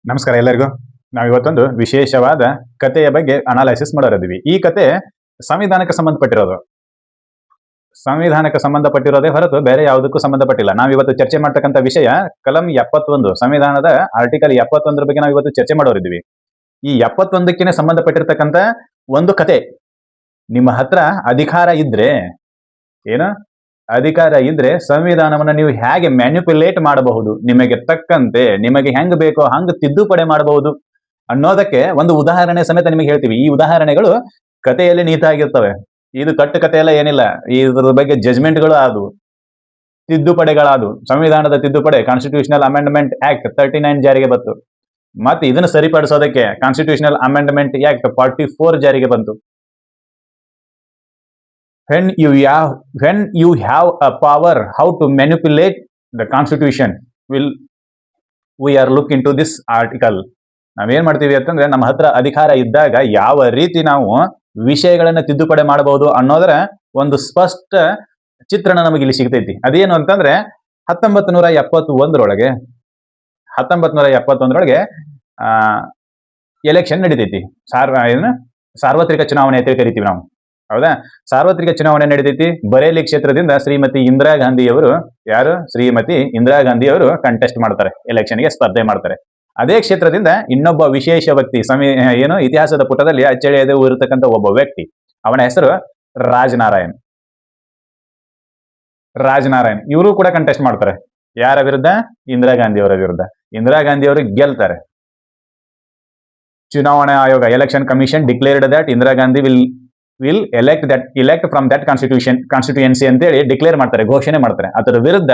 ನಮಸ್ಕಾರ ಎಲ್ಲರಿಗೂ. ನಾವಿವತ್ತೊಂದು ವಿಶೇಷವಾದ ಕಥೆಯ ಬಗ್ಗೆ ಅನಾಲಿಸಿಸ್ ಮಾಡೋರಿದ್ದೀವಿ. ಈ ಕತೆ ಸಂವಿಧಾನಕ್ಕೆ ಸಂಬಂಧಪಟ್ಟಿರೋದು. ಸಂವಿಧಾನಕ್ಕೆ ಸಂಬಂಧಪಟ್ಟಿರೋದೇ ಹೊರತು ಬೇರೆ ಯಾವುದಕ್ಕೂ ಸಂಬಂಧಪಟ್ಟಿಲ್ಲ. ನಾವಿವತ್ತು ಚರ್ಚೆ ಮಾಡ್ತಕ್ಕಂಥ ವಿಷಯ ಕಲಂ 71, ಸಂವಿಧಾನದ ಆರ್ಟಿಕಲ್ 71 ಬಗ್ಗೆ ನಾವಿವತ್ತು ಚರ್ಚೆ ಮಾಡೋರಿದ್ದೀವಿ. ಈ 71ಕ್ಕೆ ಸಂಬಂಧಪಟ್ಟಿರ್ತಕ್ಕಂಥ ಒಂದು ಕತೆ. ನಿಮ್ಮ ಹತ್ರ ಅಧಿಕಾರ ಇದ್ರೆ ಅಧಿಕಾರ ಇದ್ರೆ ಸಂವಿಧಾನವನ್ನು ನೀವು ಹೇಗೆ ಮ್ಯಾನ್ಯುಪ್ಯುಲೇಟ್ ಮಾಡಬಹುದು, ನಿಮಗೆ ತಕ್ಕಂತೆ ನಿಮಗೆ ಹೆಂಗ್ ಬೇಕೋ ಹಂಗ ತಿದ್ದುಪಡಿ ಮಾಡಬಹುದು ಅನ್ನೋದಕ್ಕೆ ಒಂದು ಉದಾಹರಣೆ ಸಮೇತ ನಿಮಗೆ ಹೇಳ್ತೀವಿ. ಈ ಉದಾಹರಣೆಗಳು ಕಥೆಯಲ್ಲಿ ನೀತಾಗಿರ್ತವೆ. ಇದು ಕಟ್ಟು ಕಥೆ ಎಲ್ಲ ಏನಿಲ್ಲ. ಇದ್ರ ಬಗ್ಗೆ ಜಜ್ಮೆಂಟ್ಗಳು ಆದವು, ತಿದ್ದುಪಡಿಗಳಾದವು. ಸಂವಿಧಾನದ ತಿದ್ದುಪಡಿ ಕಾನ್ಸ್ಟಿಟ್ಯೂಷನಲ್ ಅಮೆಂಡ್ಮೆಂಟ್ ಆಕ್ಟ್ 39 ಜಾರಿಗೆ ಬಂತು. ಮತ್ತೆ ಇದನ್ನು ಸರಿಪಡಿಸೋದಕ್ಕೆ ಕಾನ್ಸ್ಟಿಟ್ಯೂಷನಲ್ ಅಮೆಂಡ್ಮೆಂಟ್ ಆಕ್ಟ್ 44 ಜಾರಿಗೆ ಬಂತು. when you have a power how to manipulate the constitution we are look into this article. ನಾವೇನ್ ಮಾಡ್ತೀವಿ ಅಂತಂದ್ರೆ, ನಮ್ಮ ಹತ್ರ ಅಧಿಕಾರ ಇದ್ದಾಗ ಯಾವ ರೀತಿ ನಾವು ವಿಷಯಗಳನ್ನ ತಿದ್ದುಪಡಿ ಮಾಡಬಹುದು ಅನ್ನೋದರ ಒಂದು ಸ್ಪಷ್ಟ ಚಿತ್ರಣ ನಮಗೆ ಇಲ್ಲಿ ಸಿಗ್ತೈತಿ. ಅದೇನು ಅಂತಂದ್ರೆ 1971ರೊಳಗೆ ಎಲೆಕ್ಷನ್ ನಡೀತೈತಿ. ಸಾರ್ವತ್ರಿಕ ಚುನಾವಣೆ ಅಂತ ಕರಿತೀವಿ ನಾವು, ಹೌದಾ? ಸಾರ್ವತ್ರಿಕ ಚುನಾವಣೆ ನಡೀತೈತಿ. ಬರೇಲಿ ಕ್ಷೇತ್ರದಿಂದ ಶ್ರೀಮತಿ ಇಂದಿರಾ ಗಾಂಧಿ ಅವರು ಕಂಟೆಸ್ಟ್ ಮಾಡ್ತಾರೆ, ಎಲೆಕ್ಷನ್ಗೆ ಸ್ಪರ್ಧೆ ಮಾಡ್ತಾರೆ. ಅದೇ ಕ್ಷೇತ್ರದಿಂದ ಇನ್ನೊಬ್ಬ ವಿಶೇಷ ವ್ಯಕ್ತಿ, ಇತಿಹಾಸದ ಪುಟದಲ್ಲಿ ಅಚ್ಚಳಿಯದೆ ಇರತಕ್ಕಂಥ ಒಬ್ಬ ವ್ಯಕ್ತಿ, ಅವನ ಹೆಸರು ರಾಜನಾರಾಯಣ್. ಇವರು ಕೂಡ ಕಂಟೆಸ್ಟ್ ಮಾಡ್ತಾರೆ. ಯಾರ ವಿರುದ್ಧ? ಇಂದಿರಾ ಗಾಂಧಿ ಅವರ ವಿರುದ್ಧ. ಇಂದಿರಾ ಗಾಂಧಿ ಅವರು ಗೆಲ್ತಾರೆ. ಚುನಾವಣಾ ಆಯೋಗ, election commission declared that Indira Gandhi will elect from that constituency ಅಂತೇಳಿ ಡಿಕ್ಲೇರ್ ಮಾಡ್ತಾರೆ, ಘೋಷಣೆ ಮಾಡ್ತಾರೆ. ಅದರ ವಿರುದ್ಧ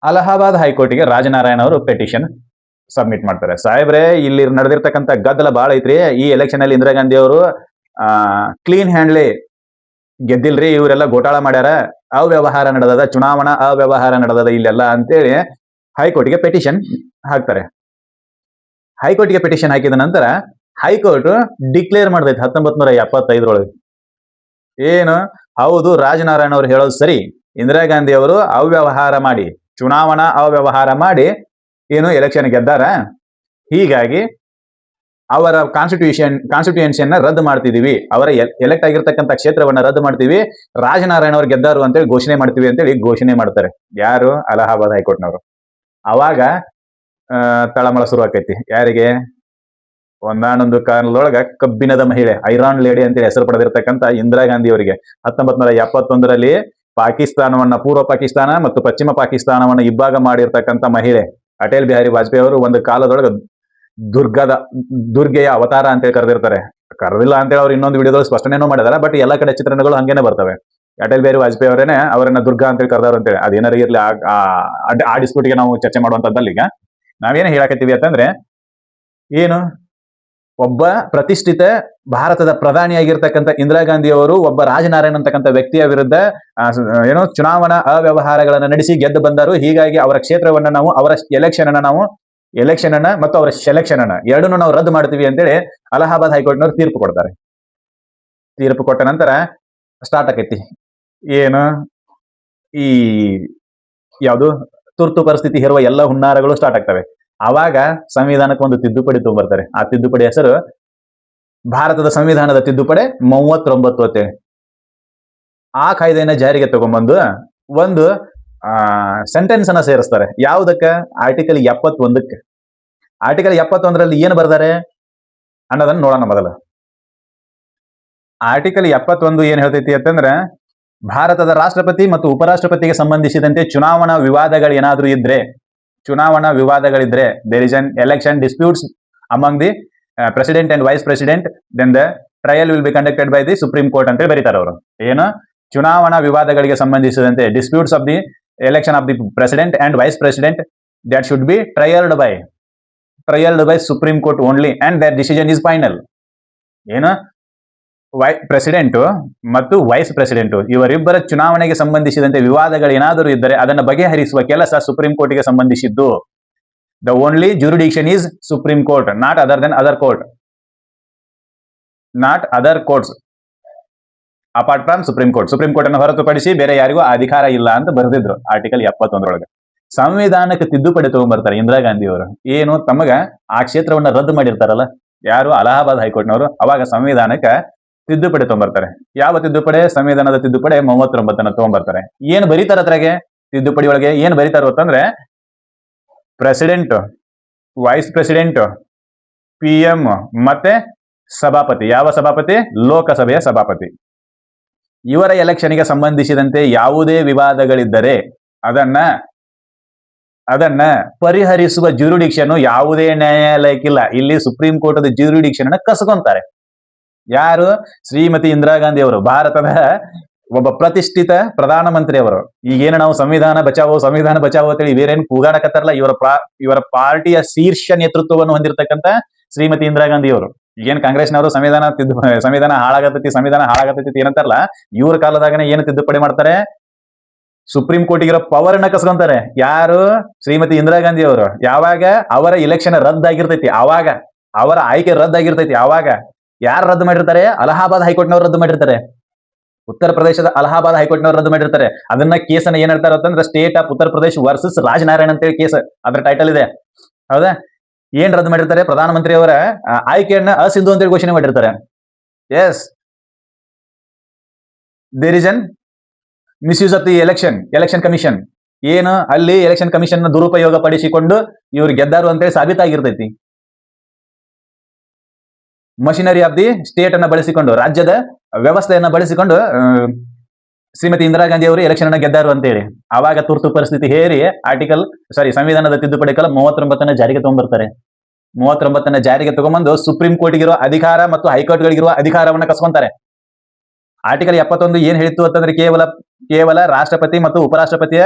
ಅಲಹಾಬಾದ್ ಹೈಕೋರ್ಟ್ಗೆ ರಾಜನಾರಾಯಣ್ ಅವರು ಪೆಟಿಷನ್ ಸಬ್ಮಿಟ್ ಮಾಡ್ತಾರೆ. ಸಾಹೇಬ್ರೆ, ಇಲ್ಲಿ ನಡೆದಿರ್ತಕ್ಕಂಥ ಗದ್ದಲ ಬಾಳ ಐತ್ರಿ. ಈ ಎಲೆಕ್ಷನ್ ಅಲ್ಲಿ ಇಂದಿರಾ ಗಾಂಧಿ ಅವರು ಕ್ಲೀನ್ ಹ್ಯಾಂಡ್ಲಿ ಗೆದ್ದಿಲ್ರಿ, ಇವರೆಲ್ಲ ಘೋಟಾಳ ಮಾಡ್ಯಾರ, ಅವ್ಯವಹಾರ ನಡೆದದ, ಚುನಾವಣಾ ಅವ್ಯವಹಾರ ನಡೆದದ ಇಲ್ಲೆಲ್ಲ ಅಂತೇಳಿ ಹೈಕೋರ್ಟ್ಗೆ ಪೆಟಿಷನ್ ಹಾಕ್ತಾರೆ. ಹೈಕೋರ್ಟ್ಗೆ ಪೆಟಿಷನ್ ಹಾಕಿದ ನಂತರ ಹೈಕೋರ್ಟ್ ಡಿಕ್ಲೇರ್ ಮಾಡ್ತೈತೆ 1975ರೊಳಗೆ. ಹೌದು, ರಾಜನಾರಾಯಣ್ ಅವರು ಹೇಳೋದು ಸರಿ. ಇಂದಿರಾ ಗಾಂಧಿ ಅವರು ಚುನಾವಣಾ ಅವ್ಯವಹಾರ ಮಾಡಿ ಎಲೆಕ್ಷನ್ ಗೆದ್ದಾರ. ಹೀಗಾಗಿ ಅವರ ಕಾನ್ಸ್ಟಿಟ್ಯೂಯೆನ್ಸಿಯನ್ನ ರದ್ದು ಮಾಡ್ತಿದೀವಿ, ಅವರ ಎಲೆಕ್ಟ್ ಆಗಿರ್ತಕ್ಕಂಥ ಕ್ಷೇತ್ರವನ್ನ ರದ್ದು ಮಾಡ್ತೀವಿ, ರಾಜನಾರಾಯಣ್ ಅವರು ಗೆದ್ದಾರು ಅಂತೇಳಿ ಘೋಷಣೆ ಮಾಡ್ತೀವಿ ಅಂತೇಳಿ ಘೋಷಣೆ ಮಾಡ್ತಾರೆ. ಯಾರು? ಅಲಹಾಬಾದ್ ಹೈಕೋರ್ಟ್ನವರು. ಅವಾಗ ತಳಮಳ ಶುರು ಆಕೈತಿ. ಯಾರಿಗೆ? ಒಂದಾನೊಂದು ಕಾಲದೊಳಗ ಕಬ್ಬಿಣದ ಮಹಿಳೆ, ಐರಾನ್ ಲೇಡಿ ಅಂತೇಳಿ ಹೆಸರು ಪಡೆದಿರ್ತಕ್ಕಂಥ ಇಂದಿರಾ ಗಾಂಧಿ ಅವರಿಗೆ 1971ರಲ್ಲಿ ಪೂರ್ವ ಪಾಕಿಸ್ತಾನ ಮತ್ತು ಪಶ್ಚಿಮ ಪಾಕಿಸ್ತಾನವನ್ನು ಇಬ್ಬಾಗ ಮಾಡಿರ್ತಕ್ಕಂಥ ಮಹಿಳೆ ಅಟಲ್ ಬಿಹಾರಿ ವಾಜಪೇಯಿ ಅವರು ಒಂದು ಕಾಲದೊಳಗ ದುರ್ಗೆಯ ಅವತಾರ ಅಂತೇಳಿ ಕರೆದಿರ್ತಾರೆ. ಕರೆದಿಲ್ಲ ಅಂತೇಳಿ ಅವ್ರು ಇನ್ನೊಂದು ವಿಡಿಯೋದಲ್ಲಿ ಸ್ಪಷ್ಟನೆನೂ ಮಾಡಿದಾರೆ. ಬಟ್ ಎಲ್ಲ ಕಡೆ ಚಿತ್ರಣಗಳು ಹಂಗೇನೆ ಬರ್ತವೆ. ಅಟಲ್ ಬಿಹಾರಿ ವಾಜಪೇಯಿ ಅವರೇನೆ ಅವರನ್ನ ದುರ್ಗಾ ಅಂತೇಳಿ ಕರೆದವ್ರು ಅಂತೇಳಿ. ಅದೇನಾರ ಇರ್ಲಿ, ಆ ಡಿಸ್ಪ್ಯೂಟ್ಗೆ ನಾವು ಚರ್ಚೆ ಮಾಡುವಂತದ್ದಲ್ಲ. ಈಗ ನಾವೇನು ಹೇಳಕತ್ತೀವಿ ಅಂತಂದ್ರೆ, ಒಬ್ಬ ಪ್ರತಿಷ್ಠಿತ ಭಾರತದ ಪ್ರಧಾನಿಯಾಗಿರ್ತಕ್ಕಂಥ ಇಂದಿರಾ ಗಾಂಧಿ ಅವರು ಒಬ್ಬ ರಾಜನಾರಾಯಣ್ ಅಂತಕ್ಕಂಥ ವ್ಯಕ್ತಿಯ ವಿರುದ್ಧ ಚುನಾವಣಾ ಅವ್ಯವಹಾರಗಳನ್ನು ನಡೆಸಿ ಗೆದ್ದು ಬಂದರು. ಹೀಗಾಗಿ ಅವರ ಕ್ಷೇತ್ರವನ್ನ ನಾವು, ಅವರ ಎಲೆಕ್ಷನ್ ಅನ್ನ ಮತ್ತು ಅವರ ಸೆಲೆಕ್ಷನ್ ಅನ್ನ ಎರಡನ್ನೂ ನಾವು ರದ್ದು ಮಾಡ್ತೀವಿ ಅಂತೇಳಿ ಅಲಹಾಬಾದ್ ಹೈಕೋರ್ಟ್ನವರು ತೀರ್ಪು ಕೊಡ್ತಾರೆ. ತೀರ್ಪು ಕೊಟ್ಟ ನಂತರ ಸ್ಟಾರ್ಟ್ ಆಕೈತಿ ಈ ಯಾವುದು ತುರ್ತು ಪರಿಸ್ಥಿತಿ ಹೇರುವ ಎಲ್ಲ ಹುನ್ನಾರಗಳು ಸ್ಟಾರ್ಟ್ ಆಗ್ತವೆ. ಆವಾಗ ಸಂವಿಧಾನಕ್ಕೆ ಒಂದು ತಿದ್ದುಪಡಿ ತಗೊಂಡ್ಬರ್ತಾರೆ. ಆ ತಿದ್ದುಪಡಿ ಹೆಸರು ಭಾರತದ ಸಂವಿಧಾನದ ತಿದ್ದುಪಡಿ 39 ಅಂತೇಳಿ. ಆ ಕಾಯ್ದೆಯನ್ನ ಜಾರಿಗೆ ತಗೊಂಡ್ಬಂದು ಒಂದು ಸೆಂಟೆನ್ಸ್ ಅನ್ನ ಸೇರಿಸ್ತಾರೆ. ಯಾವುದಕ್ಕ? ಆರ್ಟಿಕಲ್ 71ಕ್ಕೆ. ಆರ್ಟಿಕಲ್ 71ರಲ್ಲಿ ಏನು ಬರ್ದಾರೆ ಅನ್ನೋದನ್ನ ನೋಡೋಣ ಮೊದಲು. ಆರ್ಟಿಕಲ್ 71 ಏನ್ ಹೇಳ್ತೈತಿ ಅಂತಂದ್ರೆ, ಭಾರತದ ರಾಷ್ಟ್ರಪತಿ ಮತ್ತು ಉಪರಾಷ್ಟ್ರಪತಿಗೆ ಸಂಬಂಧಿಸಿದಂತೆ ಚುನಾವಣಾ ವಿವಾದಗಳಿದ್ರೆ there is an election disputes among the president and vice president, then the trial will be conducted by the supreme court ಅಂತ ಬರೀತಾರೆ ಅವರು. ಚುನಾವಣಾ ವಿವಾದಗಳಿಗೆ ಸಂಬಂಧಿಸಿದಂತೆ disputes of the election of the president and vice president that should be trialed by supreme court only and their decision is final. President ಮತ್ತು vice president ಇವರಿಬ್ಬರ ಚುನಾವಣೆಗೆ ಸಂಬಂಧಿಸಿದಂತೆ ವಿವಾದಗಳು ಏನಾದರೂ ಇದ್ದರೆ ಅದನ್ನು ಬಗೆಹರಿಸುವ ಕೆಲಸ ಸುಪ್ರೀಂ ಕೋರ್ಟ್ಗೆ ಸಂಬಂಧಿಸಿದ್ದು. The only jurisdiction is supreme court, not other then other courts apart from supreme court. Supreme court ಅನ್ನು ಹೊರತುಪಡಿಸಿ ಬೇರೆ ಯಾರಿಗೂ ಅಧಿಕಾರ ಇಲ್ಲ ಅಂತ ಬರೆದಿದ್ರು ಆರ್ಟಿಕಲ್ 71ರೊಳಗೆ. ಸಂವಿಧಾನಕ್ಕೆ ತಿದ್ದುಪಡಿ ತಗೊಂಡ್ಬರ್ತಾರೆ ಇಂದಿರಾ ಗಾಂಧಿ ಅವರು. ಏನು ತಮಗ ಆ ಕ್ಷೇತ್ರವನ್ನ ರದ್ದು ಮಾಡಿರ್ತಾರಲ್ಲ ಯಾರು, ಅಲಹಾಬಾದ್ ಹೈಕೋರ್ಟ್ನವರು, ಅವಾಗ ಸಂವಿಧಾನಕ್ಕೆ ತಿದ್ದುಪಡಿ ತಗೊಂಡ್ಬರ್ತಾರೆ. ಯಾವ ತಿದ್ದುಪಡಿ? ಸಂವಿಧಾನದ ತಿದ್ದುಪಡಿ 39 ತಗೊಂಡ್ಬರ್ತಾರೆ. ಏನ್ ಬರೀತಾರ ಅದ್ರಾಗೆ ತಿದ್ದುಪಡಿ ಒಳಗೆ? ಏನ್ ಬರೀತಾರ ಅಂತಂದ್ರೆ, ಪ್ರೆಸಿಡೆಂಟ್, ವೈಸ್ ಪ್ರೆಸಿಡೆಂಟ್, PM ಮತ್ತೆ ಸಭಾಪತಿ. ಯಾವ ಸಭಾಪತಿ? ಲೋಕಸಭೆಯ ಸಭಾಪತಿ. ಇವರ ಎಲೆಕ್ಷನ್ಗೆ ಸಂಬಂಧಿಸಿದಂತೆ ಯಾವುದೇ ವಿವಾದಗಳಿದ್ದರೆ ಅದನ್ನ ಪರಿಹರಿಸುವ ಜ್ಯೂರಿಡಿಕ್ಷನ್ ಯಾವುದೇ ನ್ಯಾಯಾಲಯಕ್ಕಿಲ್ಲ. ಇಲ್ಲಿ ಸುಪ್ರೀಂ ಕೋರ್ಟ್ ಜ್ಯೂರಿಡಿಕ್ಷನ್ ಅನ್ನ ಕಸ್ಕೊಂತಾರೆ. ಯಾರು? ಶ್ರೀಮತಿ ಇಂದಿರಾ ಗಾಂಧಿ ಅವರು, ಭಾರತದ ಒಬ್ಬ ಪ್ರತಿಷ್ಠಿತ ಪ್ರಧಾನಮಂತ್ರಿ ಅವರು. ಈಗೇನು ನಾವು ಸಂವಿಧಾನ ಬಚಾವೋ ಅಂತೇಳಿ ಇವೇರೇನು ಕೂಗಾಡಕತ್ತಾರಲ್ಲ, ಇವರ ಪಾರ್ಟಿಯ ಶೀರ್ಷ ನೇತೃತ್ವವನ್ನು ಹೊಂದಿರತಕ್ಕಂತ ಶ್ರೀಮತಿ ಇಂದಿರಾ ಗಾಂಧಿ ಅವರು. ಈಗೇನು ಕಾಂಗ್ರೆಸ್ನವರು ಸಂವಿಧಾನ ಹಾಳಾಗತೈತಿ ಏನಂತಾರಲ್ಲ, ಇವ್ರ ಕಾಲದಾಗನೇ ಏನು ತಿದ್ದುಪಡಿ ಮಾಡ್ತಾರೆ? ಸುಪ್ರೀಂ ಕೋರ್ಟಿಗಿರೋ ಪವರ್ ಅನ್ನ ಕಸ್ಕೊಂತಾರೆ. ಯಾರು? ಶ್ರೀಮತಿ ಇಂದಿರಾ ಗಾಂಧಿ ಅವರು. ಯಾವಾಗ? ಅವರ ಇಲೆಕ್ಷನ್ ರದ್ದಾಗಿರ್ತೈತಿ, ಅವಾಗ ಅವರ ಆಯ್ಕೆ ರದ್ದಾಗಿರ್ತೈತಿ. ಅವಾಗ ಯಾರು ರದ್ದು ಮಾಡಿರ್ತಾರೆ? ಅಲಹಾಬಾದ್ ಹೈಕೋರ್ಟ್ನವರು ರದ್ದು ಮಾಡಿರ್ತಾರೆ. ಉತ್ತರ ಪ್ರದೇಶದ ಅಲಹಾಬಾದ್ ಹೈಕೋರ್ಟ್ನವರು ರದ್ದು ಮಾಡಿರ್ತಾರೆ. ಅದನ್ನ ಕೇಸನ್ನ ಏನ್ ಹೇಳ್ತಾರೆ ಅಂತಂದ್ರೆ, state of Uttar Pradesh versus Rajnarayan ಅಂತೇಳಿ ಕೇಸ್, ಅದ್ರ ಟೈಟಲ್ ಇದೆ. ಹೌದಾ? ಏನ್ ರದ್ದು ಮಾಡಿರ್ತಾರೆ? ಪ್ರಧಾನಮಂತ್ರಿ ಅವರ ಆಯ್ಕೆಯನ್ನ ಅಸಿಂಧು ಅಂತೇಳಿ ಘೋಷಣೆ ಮಾಡಿರ್ತಾರೆ. Yes, there is an misuse of the election commission. ಏನು ಅಲ್ಲಿ ಎಲೆಕ್ಷನ್ ಕಮಿಷನ್ ದುರುಪಯೋಗ ಪಡಿಸಿಕೊಂಡು ಇವ್ರು ಗೆದ್ದಾರು ಅಂತೇಳಿ ಸಾಬೀತಾಗಿರ್ತೈತಿ. ಮಷಿನರಿ ಆಫ್ ದಿ ಸ್ಟೇಟ್ ಅನ್ನ ಬಳಸಿಕೊಂಡು, ರಾಜ್ಯದ ವ್ಯವಸ್ಥೆಯನ್ನ ಬಳಸಿಕೊಂಡು ಶ್ರೀಮತಿ ಇಂದಿರಾ ಗಾಂಧಿ ಅವರು ಎಲೆಕ್ಷನ್ ಅನ್ನ ಗೆದ್ದಾರು ಅಂತೇಳಿ ಆವಾಗ ತುರ್ತು ಪರಿಸ್ಥಿತಿ ಹೇರಿ ಸಂವಿಧಾನದ ತಿದ್ದುಪಡಿ ಕಲ 39 ಜಾರಿಗೆ ತಗೊಂಡ್ಬರ್ತಾರೆ. 39 ಜಾರಿಗೆ ತಗೊಂಡ್ಬಂದು ಸುಪ್ರೀಂ ಕೋರ್ಟ್ಗಿರೋ ಅಧಿಕಾರ ಮತ್ತು ಹೈಕೋರ್ಟ್ಗಳಿಗಿರುವ ಅಧಿಕಾರವನ್ನ ಕಸ್ಕೊಂತಾರೆ. ಆರ್ಟಿಕಲ್ 71 ಏನ್ ಹೇಳಿತ್ತು ಅಂತಂದ್ರೆ, ಕೇವಲ ರಾಷ್ಟ್ರಪತಿ ಮತ್ತು ಉಪರಾಷ್ಟ್ರಪತಿಯ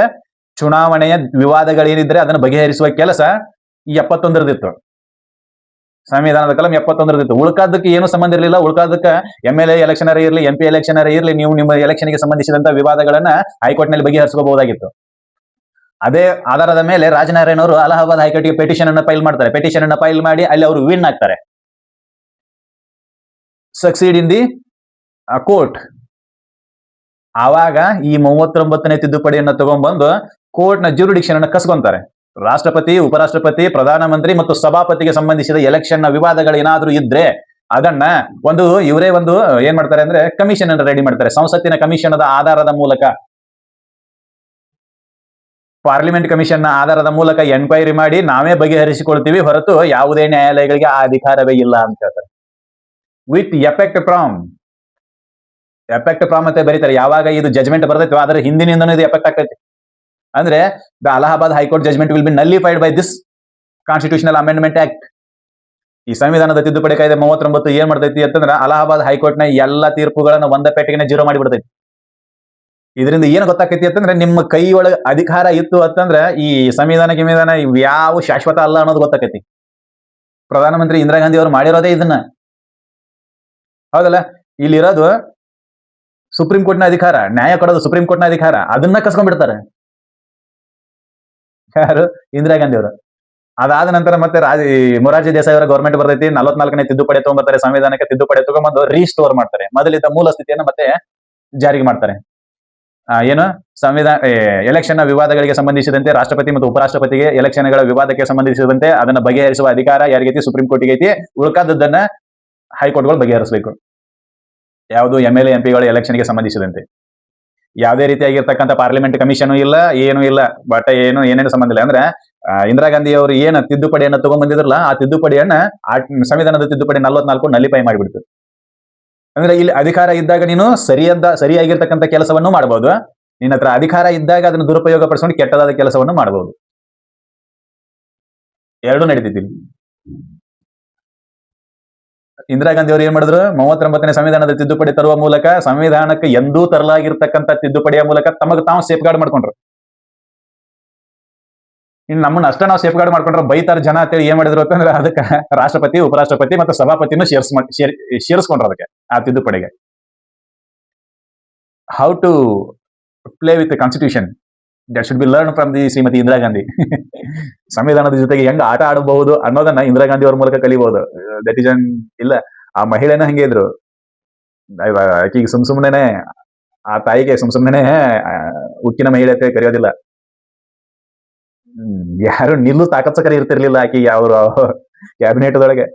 ಚುನಾವಣೆಯ ವಿವಾದಗಳೇನಿದ್ರೆ ಅದನ್ನು ಬಗೆಹರಿಸುವ ಕೆಲಸ ಈ 71ರದಿತ್ತು. ಸಂವಿಧಾನದ ಕಲಂ 71ರದಿತ್ತು. ಉಳ್ಕಾದಕ್ಕೆ ಏನು ಸಂಬಂಧ ಇರಲಿಲ್ಲ. ಉಳ್ಕಾದಕ್ಕೆ MLA ಎಲೆಕ್ಷನ್ ಇರಲಿ, MP ಎಲೆಕ್ಷನ್ ಇರಲಿ, ನೀವು ನಿಮ್ಮ ಎಲೆಕ್ಷನ್ಗೆ ಸಂಬಂಧಿಸಿದಂತ ವಿವಾದಗಳನ್ನ ಹೈಕೋರ್ಟ್ ನಲ್ಲಿ ಬಗೆಹರಿಸಬಹುದಾಗಿತ್ತು. ಅದೇ ಆಧಾರದ ಮೇಲೆ ರಾಜನಾರಾಯಣ್ ಅವರು ಅಲಹಾಬಾದ್ ಹೈಕೋರ್ಟ್ಗೆ ಪೆಟಿಷನ್ ಅನ್ನ ಫೈಲ್ ಮಾಡಿ ಅಲ್ಲಿ ಅವರು ವಿನ್ ಆಗ್ತಾರೆ. Succeed in the court. ಆವಾಗ ಈ 39ನೇ ತಿದ್ದುಪಡಿಯನ್ನ ತಗೊಂಡ್ಬಂದು ಕೋರ್ಟ್ ನ ಜ್ಯೂರಿಡಿಕ್ಷನ್ ಅನ್ನ ಕಸ್ಕೊಂತಾರೆ. ರಾಷ್ಟ್ರಪತಿ, ಉಪರಾಷ್ಟ್ರಪತಿ, ಪ್ರಧಾನಮಂತ್ರಿ ಮತ್ತು ಸಭಾಪತಿಗೆ ಸಂಬಂಧಿಸಿದ ಎಲೆಕ್ಷನ್ ನ ವಿವಾದಗಳು ಏನಾದ್ರೂ ಇದ್ರೆ ಅದನ್ನ ಇವರೇ ಏನ್ ಮಾಡ್ತಾರೆ ಅಂದ್ರೆ ಕಮಿಷನ್ ಅನ್ನು ರೆಡಿ ಮಾಡ್ತಾರೆ. ಸಂಸತ್ತಿನ ಕಮಿಷನ್ ಆಧಾರದ ಮೂಲಕ, ಪಾರ್ಲಿಮೆಂಟ್ ಕಮಿಷನ್ ಆಧಾರದ ಮೂಲಕ ಎನ್ಕ್ವೈರಿ ಮಾಡಿ ನಾವೇ ಬಗೆಹರಿಸಿಕೊಳ್ತೀವಿ ಹೊರತು ಯಾವುದೇ ನ್ಯಾಯಾಲಯಗಳಿಗೆ ಆ ಅಧಿಕಾರವೇ ಇಲ್ಲ ಅಂತ ಹೇಳ್ತಾರೆ. ವಿತ್ ಎಫೆಕ್ಟ್ ಫ್ರಾಮ್ ಅಂತ ಬರೀತಾರೆ. ಯಾವಾಗ ಇದು ಜಜ್ಮೆಂಟ್ ಬರ್ತೈತೆ ಅದರ ಹಿಂದಿನಿಂದನೂ ಇದು ಎಫೆಕ್ಟ್ ಆಗ್ತೈತಿ. ಅಂದ್ರೆ the Allahabad high court judgment will be nullified by this constitutional amendment act. ಈ ಸಂವಿಧಾನದ ತಿದ್ದುಪಡಿ ಕಾಯ್ದೆ 39 ಏನ್ ಮಾಡ್ತೈತಿ ಅಂತಂದ್ರೆ, ಅಲಹಾಬಾದ್ ಹೈಕೋರ್ಟ್ ನ ಎಲ್ಲಾ ತೀರ್ಪುಗಳನ್ನ ಒಂದ ಪೆಟ್ಟಿಗೆನೆ ಜೀರೋ ಮಾಡಿಬಿಡ್ತೈತಿ. ಇದರಿಂದ ಏನ್ ಗೊತ್ತಾಕೈತಿ ಅಂತಂದ್ರೆ, ನಿಮ್ಮ ಕೈ ಒಳಗೆ ಅಧಿಕಾರ ಇತ್ತು ಅಂತಂದ್ರೆ ಈ ಸಂವಿಧಾನ ಯಾವ ಶಾಶ್ವತ ಅಲ್ಲ ಅನ್ನೋದು ಗೊತ್ತಾಕೈತಿ. ಪ್ರಧಾನಮಂತ್ರಿ ಇಂದಿರಾ ಗಾಂಧಿ ಅವರು ಮಾಡಿರೋದೇ ಇದನ್ನ. ಹೌದಲ್ಲ? ಇಲ್ಲಿರೋದು ಸುಪ್ರೀಂ ಕೋರ್ಟ್ನ ಅಧಿಕಾರ, ನ್ಯಾಯ ಕೊಡೋದು ಸುಪ್ರೀಂ ಕೋರ್ಟ್ನ ಅಧಿಕಾರ, ಅದನ್ನ ಕಸ್ಕೊಂಡ್ಬಿಡ್ತಾರೆ. ಯಾರು? ಇಂದಿರಾ ಗಾಂಧಿ ಅವರು. ಅದಾದ ನಂತರ ಮತ್ತೆ ಮೊರಾರ್ಜಿ ದೇಸಾಯಿ ಅವರ ಗೌರ್ಮೆಂಟ್ ಬರ್ತೈತಿ. 44ನೇ ತಿದ್ದುಪಡಿ ತಗೊಂಡ್ಬರ್ತಾರೆ. ಸಂವಿಧಾನಕ್ಕೆ ತಿದ್ದುಪಡಿ ತಗೊಂಡ್ಬಂದು ರೀಸ್ಟೋರ್ ಮಾಡ್ತಾರೆ. ಮೊದಲಿದ್ದ ಮೂಲ ಸ್ಥಿತಿಯನ್ನು ಮತ್ತೆ ಜಾರಿಗೆ ಮಾಡ್ತಾರೆ. ಏನು? ಎಲೆಕ್ಷನ್ ನ ವಿವಾದಗಳಿಗೆ ಸಂಬಂಧಿಸಿದಂತೆ ರಾಷ್ಟ್ರಪತಿ ಮತ್ತು ಉಪರಾಷ್ಟ್ರಪತಿಗೆ ಎಲೆಕ್ಷನ್ಗಳ ವಿವಾದಕ್ಕೆ ಸಂಬಂಧಿಸಿದಂತೆ ಅದನ್ನ ಬಗೆಹರಿಸುವ ಅಧಿಕಾರ ಯಾರಿಗೈತಿ? ಸುಪ್ರೀಂ ಕೋರ್ಟ್ಗೆ ಐತಿ. ಉಳ್ಕಾದದ್ದನ್ನ ಹೈಕೋರ್ಟ್ಗಳು ಬಗೆಹರಿಸಬೇಕು. ಯಾವುದು? MLA MP ಗಳ ಎಲೆಕ್ಷನ್ಗೆ ಸಂಬಂಧಿಸಿದಂತೆ ಯಾವುದೇ ರೀತಿಯಾಗಿರ್ತಕ್ಕಂಥ ಪಾರ್ಲಿಮೆಂಟ್ ಕಮಿಷನ್ ಇಲ್ಲ, ಏನೂ ಇಲ್ಲ. ಬಟ್ ಏನೇನು ಸಂಬಂಧ ಇಲ್ಲ. ಅಂದ್ರೆ ಇಂದಿರಾ ಗಾಂಧಿ ಅವರು ಏನು ತಿದ್ದುಪಡಿಯನ್ನ ತಗೊಂಡ್ಬಂದಿದ್ರಲ್ಲ, ಆ ತಿದ್ದುಪಡಿಯನ್ನ ಸಂವಿಧಾನದ ತಿದ್ದುಪಡಿ 44 ನಲ್ಲಿಫೈ ಮಾಡಿಬಿಡ್ತು. ಅಂದ್ರೆ ಇಲ್ಲಿ ಅಧಿಕಾರ ಇದ್ದಾಗ ನೀನು ಸರಿಯಾಗಿರ್ತಕ್ಕಂಥ ಕೆಲಸವನ್ನು ಮಾಡಬಹುದು. ನಿನ್ನ ಹತ್ರ ಅಧಿಕಾರ ಇದ್ದಾಗ ಅದನ್ನು ದುರುಪಯೋಗ ಪಡಿಸ್ಕೊಂಡು ಕೆಟ್ಟದಾದ ಕೆಲಸವನ್ನು ಮಾಡಬಹುದು. ಎರಡೂ ನಡೀತಿದ್ದೀನಿ. ಇಂದಿರಾ ಗಾಂಧಿ ಅವರು ಏನ್ ಮಾಡಿದ್ರು? 39ನೇ ಸಂವಿಧಾನದ ತಿದ್ದುಪಡಿ ತರುವ ಮೂಲಕ ಸಂವಿಧಾನಕ್ಕೆ ಎಂದೂ ತರಲಾಗಿರ್ತಕ್ಕಂಥ ತಿದ್ದುಪಡಿಯ ಮೂಲಕ ತಮಗೆ ತಾವು ಸೇಫ್ ಗಾರ್ಡ್ ಮಾಡ್ಕೊಂಡ್ರು. ಇನ್ನು ನಮ್ಮನ್ನ ಅಷ್ಟ ನಾವು ಸೇಫ್ ಗಾರ್ಡ್ ಮಾಡ್ಕೊಂಡ್ರೆ ಬೈತಾರ ಜನ ಅಂತೇಳಿ ಏನ್ ಮಾಡಿದ್ರು ಅಂತಂದ್ರೆ, ಅದಕ್ಕೆ ರಾಷ್ಟ್ರಪತಿ, ಉಪರಾಷ್ಟ್ರಪತಿ ಮತ್ತು ಸಭಾಪತಿನೂ ಸೇರಿಸ್ಕೊಂಡ್ರು ಅದಕ್ಕೆ, ಆ ತಿದ್ದುಪಡಿಗೆ. How to play with constitution that should be learn from the Shrimati Indira Gandhi. ಸಂವಿಧಾನದ ಜೊತೆಗೆ ಹೆಂಗ್ ಆಟ ಆಡಬಹುದು ಅನ್ನೋದನ್ನ ಇಂದಿರಾ ಗಾಂಧಿ ಅವ್ರ ಮೂಲಕ ಕಲಿಬಹುದು. ದಟ್ ಈಸ್ ಇಲ್ಲ, ಆ ಮಹಿಳೆನ ಹಂಗೆ ಇದ್ರು. ಆಕಿಗೆ ಸುಮ್ಸುಮ್ನೆ, ಆ ತಾಯಿಗೆ ಸುಮ್ಸುಮ್ನೆ ಉಕ್ಕಿನ ಮಹಿಳೆ ಅಂತ ಕರೆಯೋದಿಲ್ಲ. ಯಾರು ನಿಲ್ಲು ತಾಕತ್ಸಕರ ಇರ್ತಿರ್ಲಿಲ್ಲ ಆಕಿ ಅವ್ರ ಕ್ಯಾಬಿನೆಟ್ ಒಳಗೆ.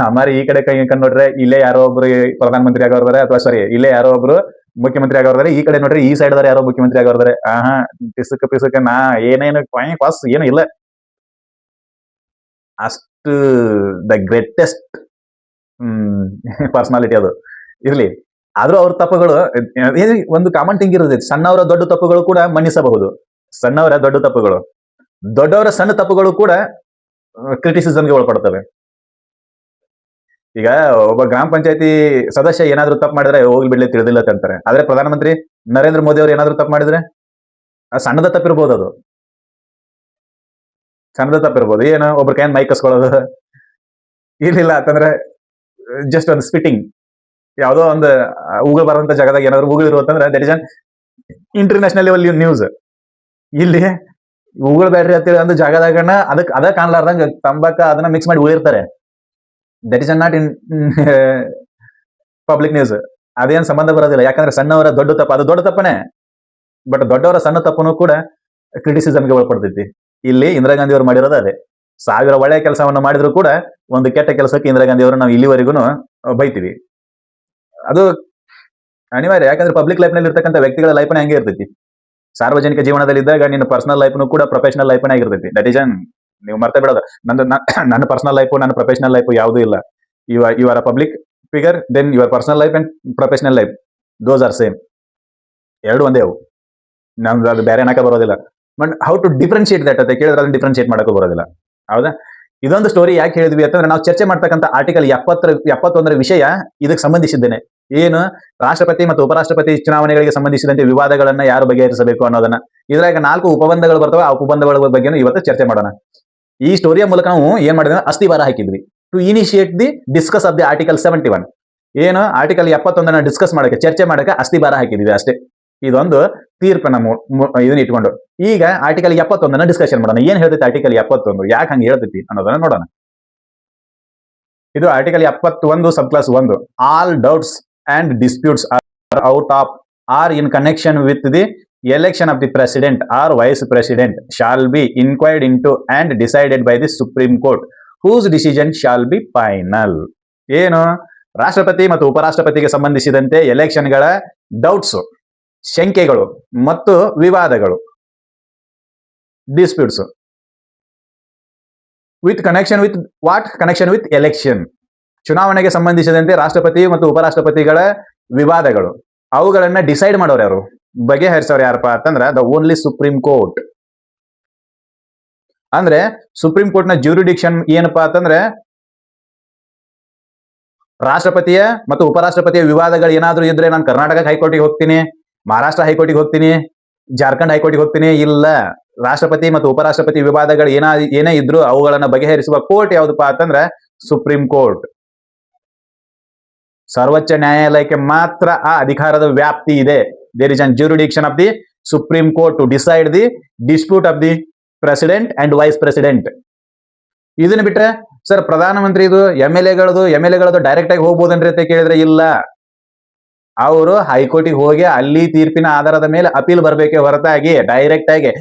ಅಮಾರಿ ಈ ಕಡೆ ಕೈ ನೋಡ್ರೆ ಇಲ್ಲೇ ಯಾರೋ ಒಬ್ರು ಪ್ರಧಾನಮಂತ್ರಿ ಆಗೋರ್ದಾರೆ, ಅಥವಾ ಸಾರಿ ಇಲ್ಲೇ ಯಾರೋ ಒಬ್ರು ಮುಖ್ಯಮಂತ್ರಿ ಆಗೋರ್ದಾರೆ. ಈ ಕಡೆ ನೋಡ್ರಿ ಈ ಸೈಡ್ ಯಾರೋ ಮುಖ್ಯಮಂತ್ರಿ ಆಗೋರ್ದಾರೆ. ಪಿಸುಕ ಪಿಸುಕ ನಾ ಏನೇನು ಪಾಸ್ ಏನು ಇಲ್ಲ. ಅಷ್ಟು ದ ಗ್ರೇಟೆಸ್ಟ್ ಪರ್ಸನಾಲಿಟಿ ಅದು ಇರ್ಲಿ. ಆದ್ರೂ ಅವ್ರ ತಪ್ಪುಗಳು ಒಂದು ಕಾಮನ್ ಥಿಂಗ್ ಇರುತ್ತೆ. ಸಣ್ಣವರ ದೊಡ್ಡ ತಪ್ಪುಗಳು ಕೂಡ ಮನ್ನಿಸಬಹುದು. ಸಣ್ಣವರ ದೊಡ್ಡ ತಪ್ಪುಗಳು, ದೊಡ್ಡವರ ಸಣ್ಣ ತಪ್ಪುಗಳು ಕೂಡ ಕ್ರಿಟಿಸಿಸಮ್ಗೆ ಒಳಪಡ್ತವೆ. ಈಗ ಒಬ್ಬ ಗ್ರಾಮ ಪಂಚಾಯತಿ ಸದಸ್ಯ ಏನಾದ್ರು ತಪ್ಪು ಮಾಡಿದ್ರೆ ಹೋಗ್ಲಿ ಬಿಡ್ಲಿ ತಿಳಿದಿಲ್ಲ ಅಂತಾರೆ. ಆದ್ರೆ ಪ್ರಧಾನಮಂತ್ರಿ ನರೇಂದ್ರ ಮೋದಿ ಅವರು ಏನಾದ್ರು ತಪ್ಪು ಮಾಡಿದ್ರೆ ಸಣ್ಣದ ತಪ್ಪಿರ್ಬೋದು. ಅದು ಸಣ್ಣದ ತಪ್ಪಿರ್ಬೋದು. ಏನು ಒಬ್ರ ಕೈಯಿಂದ ಮೈಕ್ ಕಸ್ಕೊಳ್ಳೋದು ಇರ್ಲಿಲ್ಲ ಅಂತಂದ್ರೆ ಜಸ್ಟ್ ಒಂದು ಸ್ಪಿಟ್ಟಿಂಗ್, ಯಾವುದೋ ಒಂದು ಉಗುಳು ಬರುವಂತ ಜಾಗದಾಗ ಏನಾದ್ರು ಉಗುಳು ಇರುವಂತಂದ್ರೆ that is an international level news. ಇಲ್ಲಿ ಉಗುಳು ಬ್ಯಾಟ್ರಿ ಅಂತೇಳಿ ಒಂದು ಜಾಗದಾಗ ಅದ ಕಾಣ್ಲಾರ್ದಂಗ ತಂಬಾಕ ಅದನ್ನ ಮಿಕ್ಸ್ ಮಾಡಿ ಉಳಿರ್ತಾರೆ. That is not in public news. ಅದೇನ್ ಸಂಬಂಧ ಬರೋದಿಲ್ಲ. ಯಾಕಂದ್ರೆ ಸಣ್ಣವರ ದೊಡ್ಡ ತಪ್ಪು ಅದು ದೊಡ್ಡ ತಪ್ಪನೇ, ಬಟ್ ದೊಡ್ಡವರ ಸಣ್ಣ ತಪ್ಪನು ಕೂಡ ಕ್ರಿಟಿಸಿಸಮ್ಗೆ ಒಳಪಡ್ತೈತಿ. ಇಲ್ಲಿ ಇಂದಿರಾ ಗಾಂಧಿ ಅವರು ಮಾಡಿರೋದು ಅದೇ. 1000 ಒಳ್ಳೆಯ ಕೆಲಸವನ್ನು ಮಾಡಿದ್ರು ಕೂಡ ಒಂದು ಕೆಟ್ಟ ಕೆಲಸಕ್ಕೆ ಇಂದಿರಾ ಗಾಂಧಿ ಅವರು ನಾವು ಇಲ್ಲಿವರೆಗೂ ಬೈತೀವಿ. ಅದು ಅನಿವಾರ್ಯ. ಯಾಕಂದ್ರೆ ಪಬ್ಲಿಕ್ ಲೈಫ್ ನಲ್ಲಿ ಇರ್ತಕ್ಕಂಥ ವ್ಯಕ್ತಿಗಳ ಲೈಫ್ನೇ ಹಂಗೆ ಇರ್ತೈತಿ. ಸಾರ್ವಜನಿಕ ಜೀವನದಲ್ಲಿ ಇದ್ದಾಗ ನಿನ್ನ ಪರ್ಸನಲ್ ಲೈಫ್ನು ಕೂಡ ಪ್ರೊಫೆಷನಲ್ ಲೈಫ್ನೇ ಆಗಿರ್ತೈತಿ. ದಟ್ ಇಸ್ ನೀವು ಮರ್ತೆ ಬಿಡೋದು. ನನ್ನ ಪರ್ಸನಲ್ ಲೈಫು ನನ್ನ ಪ್ರೊಫೆಷನಲ್ ಲೈಫು ಯಾವುದೂ ಇಲ್ಲ. You are a public figure, then your personal life and professional life those are same. ಎರಡು ಒಂದೇ ಅವು. ನಮ್ದು ಅದು ಬೇರೆ ಏನಕ್ಕೆ ಬರೋದಿಲ್ಲ. But how to differentiate that ಅಂತ ಕೇಳಿದ್ರೆ ಅದನ್ನ ಡಿಫ್ರೆನ್ಶಿಯೇಟ್ ಮಾಡೋಕ್ಕೂ ಬರೋದಿಲ್ಲ. ಹೌದಾ? ಇದೊಂದು ಸ್ಟೋರಿ ಯಾಕೆ ಹೇಳಿದ್ವಿ ಅಂತಂದ್ರೆ ನಾವು ಚರ್ಚೆ ಮಾಡ್ತಕ್ಕಂಥ ಆರ್ಟಿಕಲ್ 71 ವಿಷಯ ಇದಕ್ಕೆ ಸಂಬಂಧಿಸಿದ್ದೇನೆ. ಏನು? ರಾಷ್ಟ್ರಪತಿ ಮತ್ತು ಉಪರಾಷ್ಟ್ರಪತಿ ಚುನಾವಣೆಗಳಿಗೆ ಸಂಬಂಧಿಸಿದಂತೆ ವಿವಾದಗಳನ್ನ ಯಾರು ಬಗೆಹರಿಸಬೇಕು ಅನ್ನೋದನ್ನ. ಇದ್ರಾಗ 4 ಉಪಬಂಧಗಳು ಬರ್ತವೆ. ಆ ಉಪಬಂಧಗಳ ಬಗ್ಗೆ ಇವತ್ತು ಚರ್ಚೆ ಮಾಡೋಣ. ಈ ಸ್ಟೋರಿಯ ಮೂಲಕ ನಾವು ಏನ್ ಮಾಡಿದ್ವಿ? ಅಸ್ಥಿವಾರ ಹಾಕಿದ್ವಿ to initiate the discuss of the article 71. ಏನು? ಆರ್ಟಿಕಲ್ 71 ಡಿಸ್ಕಸ್ ಮಾಡಕ್ಕೆ, ಚರ್ಚೆ ಮಾಡಕ್ಕೆ ಅಸ್ಥಿವಾರ ಹಾಕಿದ್ವಿ ಅಷ್ಟೇ. ಇದೊಂದು ತೀರ್ಪನ್ನ ಇದನ್ನ ಇಟ್ಕೊಂಡು ಈಗ ಆರ್ಟಿಕಲ್ 71 ಡಿಸ್ಕಷನ್ ಮಾಡೋಣ. ಏನ್ ಹೇಳ್ತೈತಿ ಆರ್ಟಿಕಲ್ 71, ಯಾಕೆ ಹಂಗೆ ಹೇಳ್ತೈತಿ ಅನ್ನೋದನ್ನ ನೋಡೋಣ. ಇದು article 71 sub clause 1. All doubts and disputes are in connection with the election of the president or vice president shall be inquired into and decided by the supreme court whose decision shall be final. ಏನು? ರಾಷ್ಟ್ರಪತಿ ಮತ್ತು ಉಪರಾಷ್ಟ್ರಪತಿಗೆ ಸಂಬಂಧಿಸಿದಂತೆ ಎಲೆಕ್ಷನ್ಗಳ doubts, ಶಂಕೆಗಳು ಮತ್ತು ವಿವಾದಗಳು, disputes with connection with what? Connection with election. ಚುನಾವಣೆಗೆ ಸಂಬಂಧಿಸಿದಂತೆ ರಾಷ್ಟ್ರಪತಿ ಮತ್ತು ಉಪರಾಷ್ಟ್ರಪತಿಗಳ ವಿವಾದಗಳು, ಅವುಗಳನ್ನ ಡಿಸೈಡ್ ಮಾಡೋರು ಯಾರು? ಬಗೆಹರಿಸೋರು ಯಾರಪ್ಪ ಅಂತಂದ್ರ ದ ಓನ್ಲಿ ಸುಪ್ರೀಂ ಕೋರ್ಟ್. ಅಂದ್ರೆ ಸುಪ್ರೀಂ ಕೋರ್ಟ್ ನ ಜ್ಯೂರಿಡಿಕ್ಷನ್ ಏನಪ್ಪಾ ಅಂತಂದ್ರೆ ರಾಷ್ಟ್ರಪತಿಯ ಮತ್ತು ಉಪರಾಷ್ಟ್ರಪತಿಯ ವಿವಾದಗಳು ಏನಾದ್ರೂ ಇದ್ರೆ ನಾನು ಕರ್ನಾಟಕ ಹೈಕೋರ್ಟಿಗೆ ಹೋಗ್ತೀನಿ, ಮಹಾರಾಷ್ಟ್ರ ಹೈಕೋರ್ಟಿಗೆ ಹೋಗ್ತೀನಿ, ಜಾರ್ಖಂಡ್ ಹೈಕೋರ್ಟಿಗೆ ಹೋಗ್ತೀನಿ. ಇಲ್ಲ, ರಾಷ್ಟ್ರಪತಿ ಮತ್ತು ಉಪರಾಷ್ಟ್ರಪತಿ ವಿವಾದಗಳು ಏನೇ ಇದ್ರು ಅವುಗಳನ್ನ ಬಗೆಹರಿಸುವ ಕೋರ್ಟ್ ಯಾವ್ದಪ್ಪ ಅಂತಂದ್ರೆ ಸುಪ್ರೀಂ ಕೋರ್ಟ್. ಸರ್ವೋಚ್ಚ ನ್ಯಾಯಾಲಯಕ್ಕೆ ಮಾತ್ರ ಆ ಅಧಿಕಾರದ ವ್ಯಾಪ್ತಿ ಇದೆ. There is an jurisdiction of the supreme court to decide the dispute of the president and vice president. ಇದನ್ನ ಬಿಟ್ರೆ ಸರ್ ಪ್ರಧಾನಮಂತ್ರಿ ಇದು ಎಂ ಎಲ್ ಎಗಳದು ಡೈರೆಕ್ಟ್ ಆಗಿ ಹೋಗ್ಬೋದನ್ರಿ ಅಂತ ಕೇಳಿದ್ರೆ ಇಲ್ಲ, ಅವರು ಹೈಕೋರ್ಟಿಗೆ ಹೋಗಿ ಅಲ್ಲಿ ತೀರ್ಪಿನ ಆಧಾರದ ಮೇಲೆ ಅಪೀಲ್ ಬರಬೇಕೆ ಹೊರತಾಗಿ ಡೈರೆಕ್ಟ್ ಆಗಿ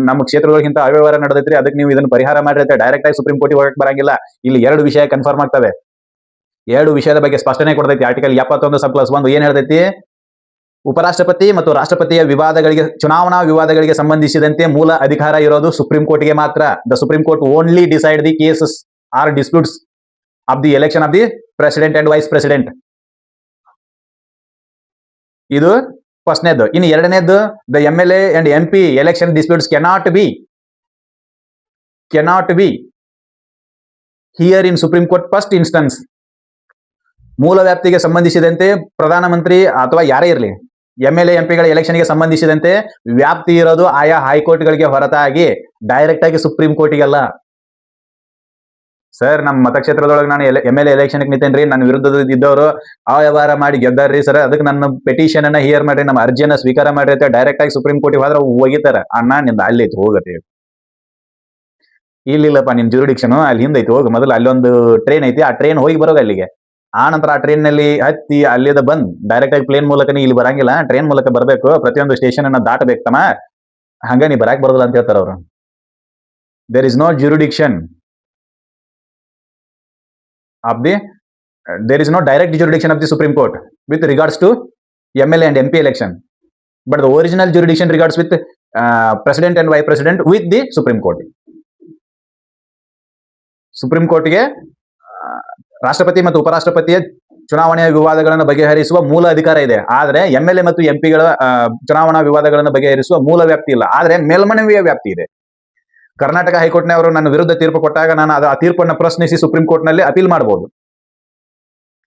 ನಮ್ಮ ಕ್ಷೇತ್ರಗಳಿಗಿಂತ ಅವ್ಯವಹಾರ ನಡೆದೈತ್ರಿ ಅದಕ್ಕೆ ನೀವು ಇದನ್ನು ಪರಿಹಾರ ಮಾಡ್ರಿ ಅಂತ ಡೈರೆಕ್ಟ್ ಆಗಿ ಸುಪ್ರೀಂ ಕೋರ್ಟಿಗೆ ಹೋಗಕ್ಕೆ ಬರಂಗಿಲ್ಲ. ಇಲ್ಲಿ 2 ವಿಷಯ ಕನ್ಫರ್ಮ್ ಆಗ್ತವೆ. 2 ವಿಷಯದ ಬಗ್ಗೆ ಸ್ಪಷ್ಟನೆ ಕೊಡ್ತೈತಿ ಆರ್ಟಿಕಲ್ 71 ಸಬ್ ಕ್ಲಾಸ್ 1. ಏನ್ ಹೇಳ್ತೈತಿ? ಉಪರಾಷ್ಟ್ರಪತಿ ಮತ್ತು ರಾಷ್ಟ್ರಪತಿಯ ವಿವಾದಗಳಿಗೆ, ಚುನಾವಣಾ ವಿವಾದಗಳಿಗೆ ಸಂಬಂಧಿಸಿದಂತೆ ಮೂಲ ಅಧಿಕಾರ ಇರೋದು ಸುಪ್ರೀಂ ಕೋರ್ಟ್ಗೆ ಮಾತ್ರ. The supreme court only decide the cases are disputes of the election of the president and vice president. ಇದು ಫಸ್ಟ್ನೇದು. ಇನ್ನು ಎರಡನೇದು, the MLA and MP election disputes cannot be here in supreme court first instance. ಮೂಲ ವ್ಯಾಪ್ತಿಗೆ ಸಂಬಂಧಿಸಿದಂತೆ ಪ್ರಧಾನಮಂತ್ರಿ ಅಥವಾ ಯಾರೇ ಇರಲಿ MLA MP ಗಳ ಎಲೆಕ್ಷನ್ಗೆ ಸಂಬಂಧಿಸಿದಂತೆ ವ್ಯಾಪ್ತಿ ಇರೋದು ಆಯಾ ಹೈಕೋರ್ಟ್ಗಳಿಗೆ ಹೊರತಾಗಿ ಡೈರೆಕ್ಟ್ ಆಗಿ ಸುಪ್ರೀಂ ಕೋರ್ಟಿಗಲ್ಲ. ಸರ್ ನಮ್ಮ ಮತಕ್ಷೇತ್ರದೊಳಗೆ ನಾನು MLA ಎಲೆಕ್ಷನ್ಗೆ ನಿಂತೇನ್ರಿ, ನನ್ನ ವಿರುದ್ಧದ ಇದ್ದವರು ಅವ್ಯವಹಾರ ಮಾಡಿ ಗೆದ್ದಾರ್ರಿ ಸರ್, ಅದಕ್ಕೆ ನನ್ನ ಪೆಟಿಷನ್ ಅನ್ನ ಹಿಯರ್ ಮಾಡ್ರಿ, ನಮ್ಮ ಅರ್ಜಿಯನ್ನ ಸ್ವೀಕಾರ ಮಾಡ್ರಿ ಅಂತ ಡೈರೆಕ್ಟ್ ಆಗಿ ಸುಪ್ರೀಂ ಕೋರ್ಟಿಗೆ ಹೋದ್ರೆ ಹೋಗಿತಾರ. ಅಣ್ಣ ನಿಂದ ಅಲ್ಲಿ ಐತಿ ಹೋಗತ್ತೆ. ಇಲ್ಲಿಲ್ಲಪ್ಪ ನಿನ್ ಜುರಿಡಿಕ್ಷನ್ ಅಲ್ಲಿ ಹಿಂದೈತಿ, ಹೋಗಿ ಮೊದಲು ಅಲ್ಲೊಂದು ಟ್ರೈನ್ ಐತಿ, ಆ ಟ್ರೈನ್ ಹೋಗಿ ಬರೋಗ ಅಲ್ಲಿಗೆ. ಆ ನಂತರ ಆ ಟ್ರೈನ್ ನಲ್ಲಿ ಹತ್ತಿ ಅಲ್ಲಿದ ಬಂದ್ ಡೈರೆಕ್ಟ್ ಆಗಿ ಪ್ಲೇನ್ ಮೂಲಕ ಇಲ್ಲಿ ಬರಂಗಿಲ್ಲ, ಟ್ರೈನ್ ಮೂಲಕ ಬರ್ಬೇಕು, ಪ್ರತಿಯೊಂದು ಸ್ಟೇಷನ್ ಅನ್ನ ದಾಟಬೇಕು ತಮ್ಮ, ಹಂಗ ನೀ ಬರಾಕ್ ಬರೋದಿಲ್ಲ ಅಂತ ಹೇಳ್ತಾರ ಅವ್ರು. there is no jurisdiction of the there is no direct jurisdiction of the Supreme Court with regards to MLA and MP election, but the original jurisdiction regards with president and vice president with the Supreme Court. Supreme ಕೋರ್ಟ್ಗೆ ರಾಷ್ಟ್ರಪತಿ ಮತ್ತು ಉಪರಾಷ್ಟ್ರಪತಿಯ ಚುನಾವಣೆಯ ವಿವಾದಗಳನ್ನು ಬಗೆಹರಿಸುವ ಮೂಲ ಅಧಿಕಾರ ಇದೆ. ಆದರೆ MLA ಮತ್ತು MPಗಳ ಚುನಾವಣಾ ವಿವಾದಗಳನ್ನು ಬಗೆಹರಿಸುವ ಮೂಲ ವ್ಯಾಪ್ತಿ ಇಲ್ಲ. ಆದರೆ ಮೇಲ್ಮನವಿಯ ವ್ಯಾಪ್ತಿ ಇದೆ. ಕರ್ನಾಟಕ ಹೈಕೋರ್ಟ್ನವರು ನನ್ನ ವಿರುದ್ಧ ತೀರ್ಪು ಕೊಟ್ಟಾಗ ನಾನು ಆ ತೀರ್ಪನ್ನು ಪ್ರಶ್ನಿಸಿ ಸುಪ್ರೀಂ ಕೋರ್ಟ್ ನಲ್ಲಿ ಅಪೀಲ್ ಮಾಡಬಹುದು.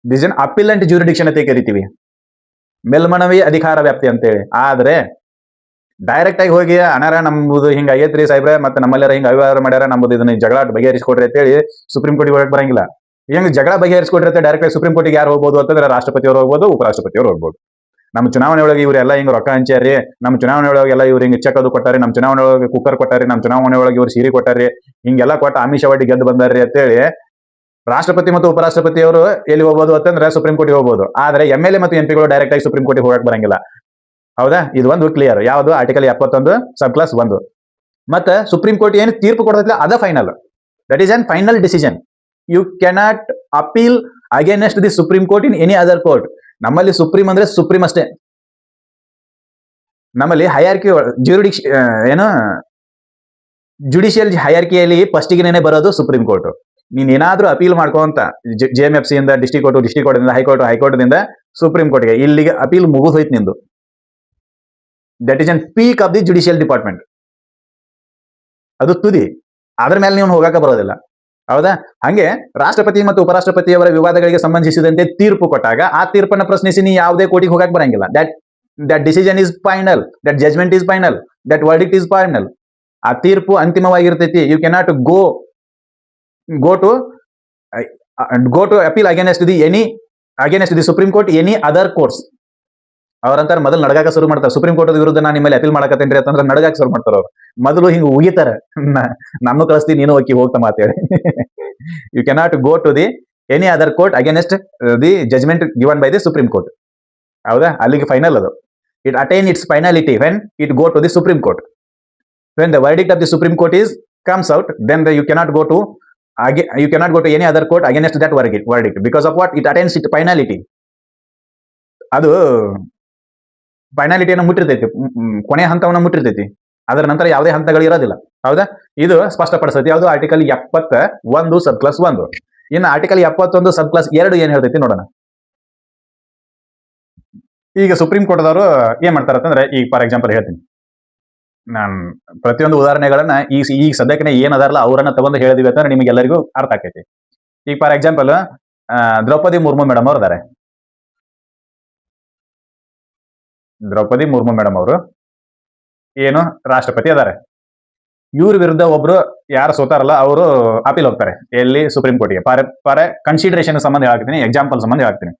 ದಿಸ್ ಇನ್ ಅಪೀಲೆಂಟ್ ಜ್ಯೂರಿಡಿಕ್ಷನ್ ಅಂತ ಕರಿತೀವಿ, ಮೇಲ್ಮನವಿ ಅಧಿಕಾರ ವ್ಯಾಪ್ತಿ ಅಂತೇಳಿ. ಆದ್ರೆ ಡೈರೆಕ್ಟ್ ಆಗಿ ಹೋಗಿ ಅನಾರ ನಮ್ದು ಹಿಂಗ ಆಗೈತ್ರಿ ಸಾಹೇಬ್ರೆ, ಮತ್ತೆ ನಮ್ಮಲ್ಲಾರ ಹಿಂಗ ಅವ್ಯವಹಾರ ಮಾಡ್ಯಾರ, ನಮ್ದು ಇದನ್ನ ಜಗಳ ಬಗೆಹರಿಸ್ಕೊಡ್ರಿ ಅಂತೇಳಿ ಸುಪ್ರೀಂ ಕೋರ್ಟ್ಗೆ ಹೋಗಕ್ ಬರಂಗಿಲ್ಲ. ಹಿಂಗ ಜಗಳ ಬಗೆಹರಿಸ್ಕೊಡ್ರಿ ಅಂತ ಡೈರೆಕ್ಟ್ ಆಗಿ ಸುಪ್ರೀಂ ಕೋರ್ಟ್ಗೆ ಯಾರು ಹೋಗ್ಬೋದು ಅಂತಂದ್ರೆ ರಾಷ್ಟ್ರಪತಿಯವರು ಹೋಗ್ಬೋದು, ಉಪರಾಷ್ಟ್ರಪತಿಯವರು ಹೋಗ್ಬೋದು. ನಮ್ಮ ಚುನಾವಣೆ ಒಳಗೆ ಇವರೆಲ್ಲ ಹಿಂಗ ರೊಕ್ಕ ಹಂಚ್ಯಾರಿ, ನಮ್ಮ ಚುನಾವಣೆ ಒಳಗೆ ಎಲ್ಲ ಇವ್ರು ಹಿಂಗ ಚೆಕ್ ಅದು ಕೊಟ್ಟಾರಿ, ನಮ್ಮ ಚುನಾವಣೆ ಒಳಗೆ ಕುಕ್ಕರ್ ಕೊಟ್ಟಾರಿ, ನಮ್ಮ ಚುನಾವಣೆ ಒಳಗೆ ಇವ್ರು ಸೀರೆ ಕೊಟ್ಟಾರಿ, ಹಿಂಗೆಲ್ಲ ಕೊಟ್ಟು ಆಮಿಷವಾಡಿ ಗೆದ್ದು ಬಂದಾರಿ ಅಂತೇಳಿ ರಾಷ್ಟ್ರಪತಿ ಮತ್ತು ಉಪರಾಷ್ಟ್ರಪತಿಯವರು ಎಲ್ಲಿ ಹೋಗ್ಬೋದು ಅಂತಂದ್ರೆ ಸುಪ್ರೀಂ ಕೋರ್ಟ್ಗೆ ಹೋಗ್ಬೋದು. ಆದ್ರೆ MLA ಮತ್ತು MPಗಳು ಡೈರೆಕ್ಟ್ ಆಗಿ ಸುಪ್ರೀಂ ಕೋರ್ಟ್ಗೆ ಹೋಗಕ್ ಬರಂಗಿಲ್ಲ. ಹೌದಾ? ಇದು ಒಂದು ಕ್ಲಿಯರ್. ಯಾವುದು? Article 71 sub clause 1. ಮತ್ತೆ ಸುಪ್ರೀಂ ಕೋರ್ಟ್ ಏನು ತೀರ್ಪು ಕೊಡೋದಿಲ್ಲ ಅದ final. That is an final decision. You cannot appeal against the supreme court in any other court. ನಮ್ಮಲ್ಲಿ ಸುಪ್ರೀಂ ಅಂದ್ರೆ ಸುಪ್ರೀಂ ಅಷ್ಟೇ. ನಮ್ಮಲ್ಲಿ ಹೈಯಾರ್ಕಿ ಏನು ಜುಡಿಷಿಯಲ್ ಹೈಯಾರ್ಕಿಯಲ್ಲಿ ಫಸ್ಟಿಗೆ ಬರೋದು ಸುಪ್ರೀಂ ಕೋರ್ಟ್. ನೀನ್ ಏನಾದ್ರೂ ಅಪೀಲ್ ಮಾಡ್ಕೊಂತ JMFC ಇಂದ ಡಿಸ್ಟ್ರಿಕ್ಟ್ ಕೋರ್ಟ್, ಡಿಸ್ಟ್ರಿಕ್ಟ್ ಕೋರ್ಟ್ ಇಂದ ಹೈಕೋರ್ಟ್ ದಿಂದ ಸುಪ್ರೀಂ ಕೋರ್ಟ್ಗೆ, ಇಲ್ಲಿಗೆ ಅಪೀಲ್ ಮುಗಿದು ಹೋಯ್ತು ನಿಂದು. That is an peak of the judicial department. ಅದು ತುದಿ, ಅದ್ರ ಮೇಲೆ ನೀವು ಹೋಗಕ್ಕೆ ಬರೋದಿಲ್ಲ. ಹೌದಾ? ಹಂಗೆ ರಾಷ್ಟ್ರಪತಿ ಮತ್ತು ಉಪರಾಷ್ಟ್ರಪತಿಯವರ ವಿವಾದಗಳಿಗೆ ಸಂಬಂಧಿಸಿದಂತೆ ತೀರ್ಪು ಕೊಟ್ಟಾಗ ಆ ತೀರ್ಪನ್ನು ಪ್ರಶ್ನಿಸಿ ನೀವು ಯಾವುದೇ ಕೋರ್ಟಿಗೆ ಹೋಗಕ್ಕೆ ಬರಂಗಿಲ್ಲ. That decision is final, that judgment is final, that verdict is final. ಆ ತೀರ್ಪು ಅಂತಿಮವಾಗಿರ್ತೈತಿ. You cannot go to appeal against the supreme court any other courts. ಅವ್ರಂತಾರೆ ಮೊದಲು ನಡಗಾಕ ಶುರು ಮಾಡ್ತಾರೆ. ಸುಪ್ರೀಂ ಕೋರ್ಟ್ ವಿರುದ್ಧ ನಾನು ನಿಮ್ಮಲ್ಲಿ ಅಪೀಲ್ ಮಾಡಕತ್ತೇನ್ರಿ ಅಂತಂದ್ರೆ ನಡಗಾಕ ಶುರು ಮಾಡ್ತಾರ ಅವ್ರು. ಮೊದಲು ಹಿಂಗ್ ಉಗಿತಾರೆ, ನಾನು ಕಳಿಸ್ತೀನಿ ನೀನು ಹೋಗಿ ಹೋಗ್ತಾ ಮಾತೇಳಿ. You cannot go to the any other court against the judgment given by the supreme court. ಹೌದಾ? ಅಲ್ಲಿಗೆ ಫೈನಲ್ ಅದು. It attain its finality when it go to the supreme court. When the verdict of the supreme court is comes out, then you cannot go to any other court against that verdict. Because of what? It attains its finality. ಅದು ಫೈನಾಲಿಟಿಯನ್ನು ಮುಟ್ಟಿರ್ತೈತಿ, ಕೊನೆಯ ಹಂತವನ್ನು ಮುಟ್ಟಿರ್ತೈತಿ. ಅದರ ನಂತರ ಯಾವುದೇ ಹಂತಗಳು ಇರೋದಿಲ್ಲ. ಹೌದಾ? ಇದು ಸ್ಪಷ್ಟಪಡಿಸ್ತೈತಿ. ಯಾವುದು? Article 71 sub clause 1. ಇನ್ನು ಆರ್ಟಿಕಲ್ 71 ಸಬ್ ಕ್ಲಾಸ್ 2 ಏನ್ ಹೇಳ್ತೈತಿ ನೋಡೋಣ. ಈಗ ಸುಪ್ರೀಂ ಕೋರ್ಟ್ದವರು ಏನ್ ಮಾಡ್ತಾರ ಅಂತಂದ್ರೆ, ಈಗ ಫಾರ್ ಎಕ್ಸಾಂಪಲ್ ಹೇಳ್ತೀನಿ ನಾನು, ಪ್ರತಿಯೊಂದು ಉದಾಹರಣೆಗಳನ್ನ ಈಗ ಸದ್ಯಕ್ಕೆ ಏನದಾರಲ್ಲ ಅವರನ್ನ ತಗೊಂಡು ಹೇಳಿದಿವಿ ಅಂತಂದ್ರೆ ನಿಮಗೆಲ್ಲರಿಗೂ ಅರ್ಥ ಆಕೈತಿ. ಈಗ for example Draupadi Murmu madam ಅವರು ಇದಾರೆ. ದ್ರೌಪದಿ ಮುರ್ಮು ಮೇಡಮ್ ಅವರು ಏನು ರಾಷ್ಟ್ರಪತಿ ಅದಾರೆ. ಇವ್ರ ವಿರುದ್ಧ ಒಬ್ರು ಯಾರು ಸೋತಾರಲ್ಲ ಅವರು ಅಪೀಲ್ ಹೋಗ್ತಾರೆ. ಎಲ್ಲಿ? ಸುಪ್ರೀಂ ಕೋರ್ಟ್ಗೆ. ಫಾರ್ ಕನ್ಸಿಡರೇಷನ್ ಸಂಬಂಧ ಹೇಳ್ತೀನಿ, ಎಕ್ಸಾಂಪಲ್ ಸಂಬಂಧ ಹೇಳ್ತೀನಿ.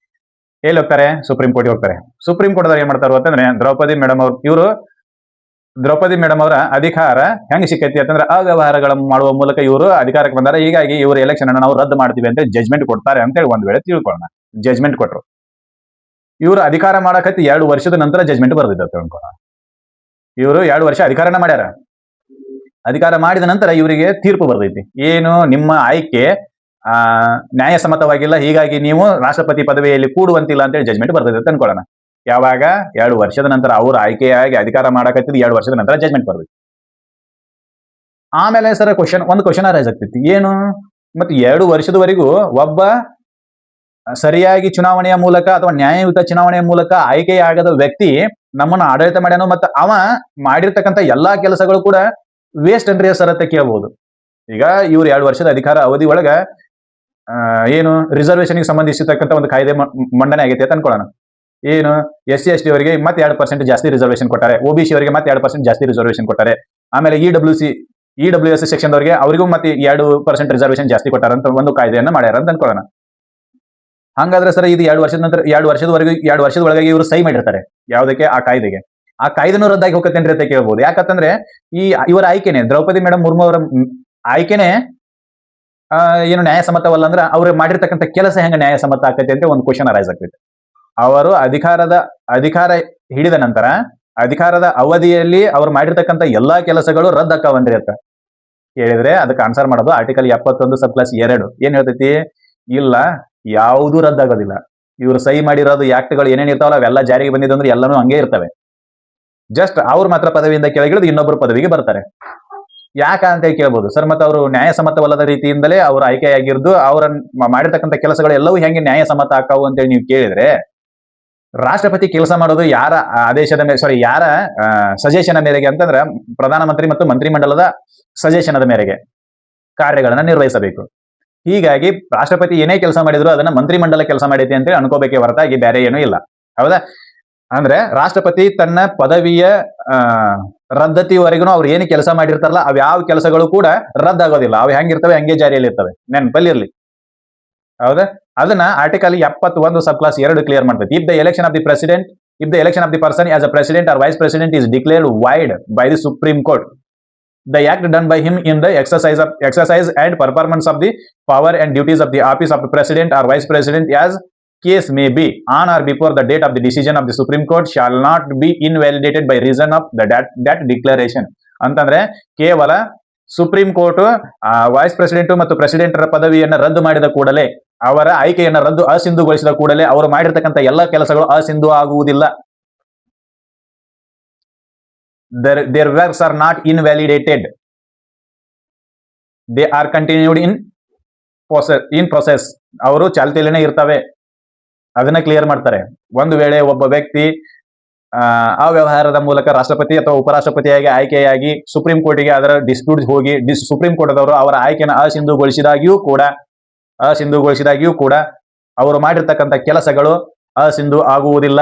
ಎಲ್ಲಿ ಹೋಗ್ತಾರೆ? ಸುಪ್ರೀಂ ಕೋರ್ಟ್ಗೆ ಹೋಗ್ತಾರೆ. ಸುಪ್ರೀಂ ಕೋರ್ಟ್ದವ್ರು ಏನ್ ಮಾಡ್ತಾರ ಅಂತಂದ್ರೆ, ದ್ರೌಪದಿ ಮೇಡಮ್ ಅವರ ಅಧಿಕಾರ ಹೆಂಗ್ ಸಿಕ್ಕೈತಿ ಅಂತಂದ್ರೆ ಅವ್ಯವಹಾರಗಳನ್ನು ಮಾಡುವ ಮೂಲಕ ಇವರು ಅಧಿಕಾರಕ್ಕೆ ಬಂದಾರೆ. ಹೀಗಾಗಿ ಇವರು ಎಲೆಕ್ಷನ್ ಅನ್ನು ನಾವು ರದ್ದು ಮಾಡ್ತೀವಿ ಅಂತ ಜಜ್ಮೆಂಟ್ ಕೊಡ್ತಾರೆ ಅಂತ ಹೇಳಿ ಒಂದ್ ವೇಳೆ ತಿಳ್ಕೊಳ್ಳೋಣ. ಜಜ್ಮೆಂಟ್ ಕೊಟ್ರು. ಇವರು ಅಧಿಕಾರ ಮಾಡಕತ್ತಿ 2 ವರ್ಷದ ನಂತರ ಜಜ್ಮೆಂಟ್ ಬರ್ದಿದ್ದ ತಿಳ್ಕೊಳ್ಳೋಣ. ಇವರು 2 ವರ್ಷ ಅಧಿಕಾರನ ಮಾಡ್ಯಾರ. ಅಧಿಕಾರ ಮಾಡಿದ ನಂತರ ಇವರಿಗೆ ತೀರ್ಪು ಬರ್ದೈತಿ. ಏನು? ನಿಮ್ಮ ಆಯ್ಕೆ ನ್ಯಾಯಸಮ್ಮತವಾಗಿಲ್ಲ, ಹೀಗಾಗಿ ನೀವು ರಾಷ್ಟ್ರಪತಿ ಪದವಿಯಲ್ಲಿ ಕೂಡುವಂತಿಲ್ಲ ಅಂತೇಳಿ ಜಜ್ಮೆಂಟ್ ಬರ್ತದೆ ಅಂತ ಅನ್ಕೊಳ್ಳೋಣ. ಯಾವಾಗ? 2 ವರ್ಷದ ನಂತರ ಅವ್ರು ಆಯ್ಕೆಯಾಗಿ ಅಧಿಕಾರ ಮಾಡಕತ್ತಿದ್ದು 2 ವರ್ಷದ ನಂತರ ಜಜ್ಮೆಂಟ್ ಬರ್ತೈತಿ. ಆಮೇಲೆ ಸರ್ ಒಂದು ಕ್ವಶನ್ ರೈಸ್ ಆಗ್ತೈತಿ. ಏನು? ಮತ್ತೆ 2 ವರ್ಷದವರೆಗೂ ಒಬ್ಬ ಸರಿಯಾಗಿ ಚುನಾವಣೆಯ ಮೂಲಕ ಅಥವಾ ನ್ಯಾಯಯುತ ಚುನಾವಣೆಯ ಮೂಲಕ ಆಯ್ಕೆಯಾಗದ ವ್ಯಕ್ತಿ ನಮ್ಮನ್ನು ಆಡಳಿತ ಮಾಡ್ಯಾನೋ, ಮತ್ತೆ ಅವ ಮಾಡಿರ್ತಕ್ಕಂಥ ಎಲ್ಲಾ ಕೆಲಸಗಳು ಕೂಡ ವೇಸ್ಟ್ ಅನ್ರಿ ಸರ್ ಅಂತ ಕೇಳಬಹುದು. ಈಗ ಇವ್ರು 2 ವರ್ಷದ ಅಧಿಕಾರ ಅವಧಿ ಒಳಗ ಏನು ರಿಸರ್ವೇಷನ್ಗೆ ಸಂಬಂಧಿಸಿರ್ತಕ್ಕಂಥ ಒಂದು ಕಾಯ್ದೆ ಮಂಡನೆ ಆಗೈತೆ ಅಂತ ಅನ್ಕೊಳ್ಳೋಣ. ಏನು? SC ST ಅವರಿಗೆ ಮತ್ತೆ 2% ಜಾಸ್ತಿ ರಿಸರ್ವೇಷನ್ ಕೊಟ್ಟಾರೆ. OBC ಅವರಿಗೆ ಮತ್ತೆ 2% ಜಾಸ್ತಿ ರಿಸರ್ವೇಷನ್ ಕೊಟ್ಟಾರೆ. ಆಮೇಲೆ EWS ಸೆಕ್ಷನ್ ಅವರಿಗೆ ಅವರಿಗೂ ಮತ್ತೆ 2% ರಿಸರ್ವೇಷನ್ ಜಾಸ್ತಿ ಕೊಟ್ಟಾರ ಅಂತ ಒಂದು ಕಾಯ್ದೆಯನ್ನ ಮಾಡ್ಯಾರ ಅಂತ ಅನ್ಕೊಳ್ಳೋಣ. ಹಂಗಾದ್ರೆ ಸರ್ ಇದು 2 ವರ್ಷದ ನಂತರ 2 ವರ್ಷದ ಒಳಗಾಗಿ ಇವರು ಸಹಿ ಮಾಡಿರ್ತಾರೆ. ಯಾವುದಕ್ಕೆ? ಆ ಕಾಯ್ದೆಗೆ. ಆ ಕಾಯ್ದೆನೂ ರದ್ದಾಗಿ ಹೋಗ್ತೇನ್ರಿ ಅಂತ ಕೇಳ್ಬೋದು. ಯಾಕಂತಂದ್ರೆ ಇವರ ಆಯ್ಕೆನೆ, ದ್ರೌಪದಿ ಮೇಡಮ್ ಮುರ್ಮು ಅವರ ಆಯ್ಕೆನೆ ಏನು ನ್ಯಾಯಸಮ್ಮತವಲ್ಲ ಅಂದ್ರೆ ಅವ್ರು ಮಾಡಿರ್ತಕ್ಕಂಥ ಕೆಲಸ ಹೆಂಗ ನ್ಯಾಯಸಮ್ಮತ ಆಗ್ತೈತೆ ಅಂತ ಒಂದು ಕ್ವಶನ್ ರೈಸ್ ಆಗ್ತೈತೆ. ಅವರು ಅಧಿಕಾರ ಹಿಡಿದ ನಂತರ ಅಧಿಕಾರದ ಅವಧಿಯಲ್ಲಿ ಅವ್ರು ಮಾಡಿರ್ತಕ್ಕಂಥ ಎಲ್ಲಾ ಕೆಲಸಗಳು ರದ್ದಾಕ್ಕವನ್ರಿ ಅಂತ. ಕೇಳಿದ್ರೆ ಅದಕ್ಕೆ ಆನ್ಸರ್ ಮಾಡೋದು ಆರ್ಟಿಕಲ್ 71 ಸಬ್ ಕ್ಲಾಸ್ 2 ಏನ್ ಹೇಳ್ತೈತಿ, ಇಲ್ಲ ಯಾವುದೂ ರದ್ದಾಗೋದಿಲ್ಲ. ಇವ್ರು ಸಹಿ ಮಾಡಿರೋದು ಆಕ್ಟ್ಗಳು ಏನೇನ್ ಇರ್ತಾವಲ್ಲ ಅವೆಲ್ಲ ಜಾರಿಗೆ ಬಂದಿದಂದ್ರೆ ಎಲ್ಲಾನು ಹಂಗೆ ಇರ್ತವೆ. ಜಸ್ಟ್ ಅವ್ರು ಮಾತ್ರ ಪದವಿಯಿಂದ ಕೆಳಗಿಳಿದು ಇನ್ನೊಬ್ಬರು ಪದವಿಗೆ ಬರ್ತಾರೆ. ಯಾಕ ಅಂತ ಕೇಳ್ಬೋದು. ಸರ್ ಮತ್ತೆ ಅವರು ನ್ಯಾಯಸಮ್ಮತವಲ್ಲದ ರೀತಿಯಿಂದಲೇ ಅವ್ರು ಆಯ್ಕೆಯಾಗಿರ್ದು ಅವರ ಮಾಡಿರ್ತಕ್ಕಂಥ ಕೆಲಸಗಳು ಎಲ್ಲವೂ ಹೆಂಗೆ ನ್ಯಾಯಸಮ್ಮತ ಆಕಾವು ಅಂತೇಳಿ ನೀವು ಕೇಳಿದ್ರೆ, ರಾಷ್ಟ್ರಪತಿ ಕೆಲಸ ಮಾಡೋದು ಯಾರ ಆದೇಶದ ಮೇಲೆ ಯಾರ ಸಜೆಷನ್ ಮೇರೆಗೆ ಅಂತಂದ್ರೆ ಪ್ರಧಾನಮಂತ್ರಿ ಮತ್ತು ಮಂತ್ರಿಮಂಡಲದ ಸಜೆಷನ್ ಮೇರೆಗೆ ಕಾರ್ಯಗಳನ್ನ ನಿರ್ವಹಿಸಬೇಕು. ಹೀಗಾಗಿ ರಾಷ್ಟ್ರಪತಿ ಏನೇ ಕೆಲಸ ಮಾಡಿದ್ರು ಅದನ್ನ ಮಂತ್ರಿಮಂಡಲ ಕೆಲಸ ಮಾಡೈತಿ ಅಂತೇಳಿ ಅನ್ಕೋಬೇಕೆ ಹೊರತಾಗಿ ಬೇರೆ ಏನೂ ಇಲ್ಲ. ಹೌದಾ? ಅಂದ್ರೆ ರಾಷ್ಟ್ರಪತಿ ತನ್ನ ಪದವಿಯ ರದ್ದತಿವರೆಗೂ ಅವ್ರು ಏನು ಕೆಲಸ ಮಾಡಿರ್ತಾರಲ್ಲ ಅವ್ಯಾವ ಕೆಲಸಗಳು ಕೂಡ ರದ್ದಾಗೋದಿಲ್ಲ. ಅವು ಹೆಂಗಿರ್ತವೆ ಹಂಗೆ ಜಾರಿಯಲ್ಲಿ ಇರ್ತವೆ, ನೆನಪಲ್ಲಿರ್ಲಿ. ಹೌದಾ? ಅದನ್ನ ಆರ್ಟಿಕಲ್ 71 ಸಬ್ ಕ್ಲಾಸ್ 2 ಕ್ಲಿಯರ್ ಮಾಡ್ತೈತಿ. If the election of the president, if the election of the person as a president or vice president is declared void by the Supreme Court, the act done by him in the exercise and performance of the power and duties of the office of the president or vice president as case may be on or before the date of the decision of the Supreme Court shall not be invalidated by reason of that declaration. ಅಂತಂದ್ರೆ ಕೇವಲ supreme court vice president ಮತ್ತು ಪ್ರೆಸಿಡೆಂಟರ ಪದವಿಯನ್ನು ರದ್ದು ಮಾಡಿದ ಕೂಡಲೇ, ಅವರ ಆಯ್ಕೆಯನ್ನು ಅಸಿಂಧುಗೊಳಿಸಿದ ಕೂಡಲೇ ಅವರು ಮಾಡಿರ್ತಕ್ಕಂಥ ಎಲ್ಲ ಕೆಲಸಗಳು ಅಸಿಂಧು ಆಗುವುದಿಲ್ಲ. their works are not invalidated, they are continued in process. ಅವರು ಚಾಲ್ತಿಯಲ್ಲೇನೆ ಇರ್ತವೆ. ಅದನ್ನ ಕ್ಲಿಯರ್ ಮಾಡ್ತಾರೆ. ಒಂದು ವೇಳೆ ಒಬ್ಬ ವ್ಯಕ್ತಿ ಅವ್ಯವಹಾರದ ಮೂಲಕ ರಾಷ್ಟ್ರಪತಿ ಅಥವಾ ಉಪರಾಷ್ಟ್ರಪತಿಯಾಗಿ ಆಯ್ಕೆಯಾಗಿ ಸುಪ್ರೀಂ ಕೋರ್ಟಿಗೆ ಅದರ ಡಿಸ್ಪ್ಯೂಟ್ ಹೋಗಿ ಸುಪ್ರೀಂ ಕೋರ್ಟ್ ದವರು ಅವರ ಆಯ್ಕೆಯನ್ನು ಅಸಿಂಧುಗೊಳಿಸಿದಾಗಿಯೂ ಕೂಡ ಅವರು ಮಾಡಿರ್ತಕ್ಕಂಥ ಕೆಲಸಗಳು ಅಸಿಂಧು ಆಗುವುದಿಲ್ಲ.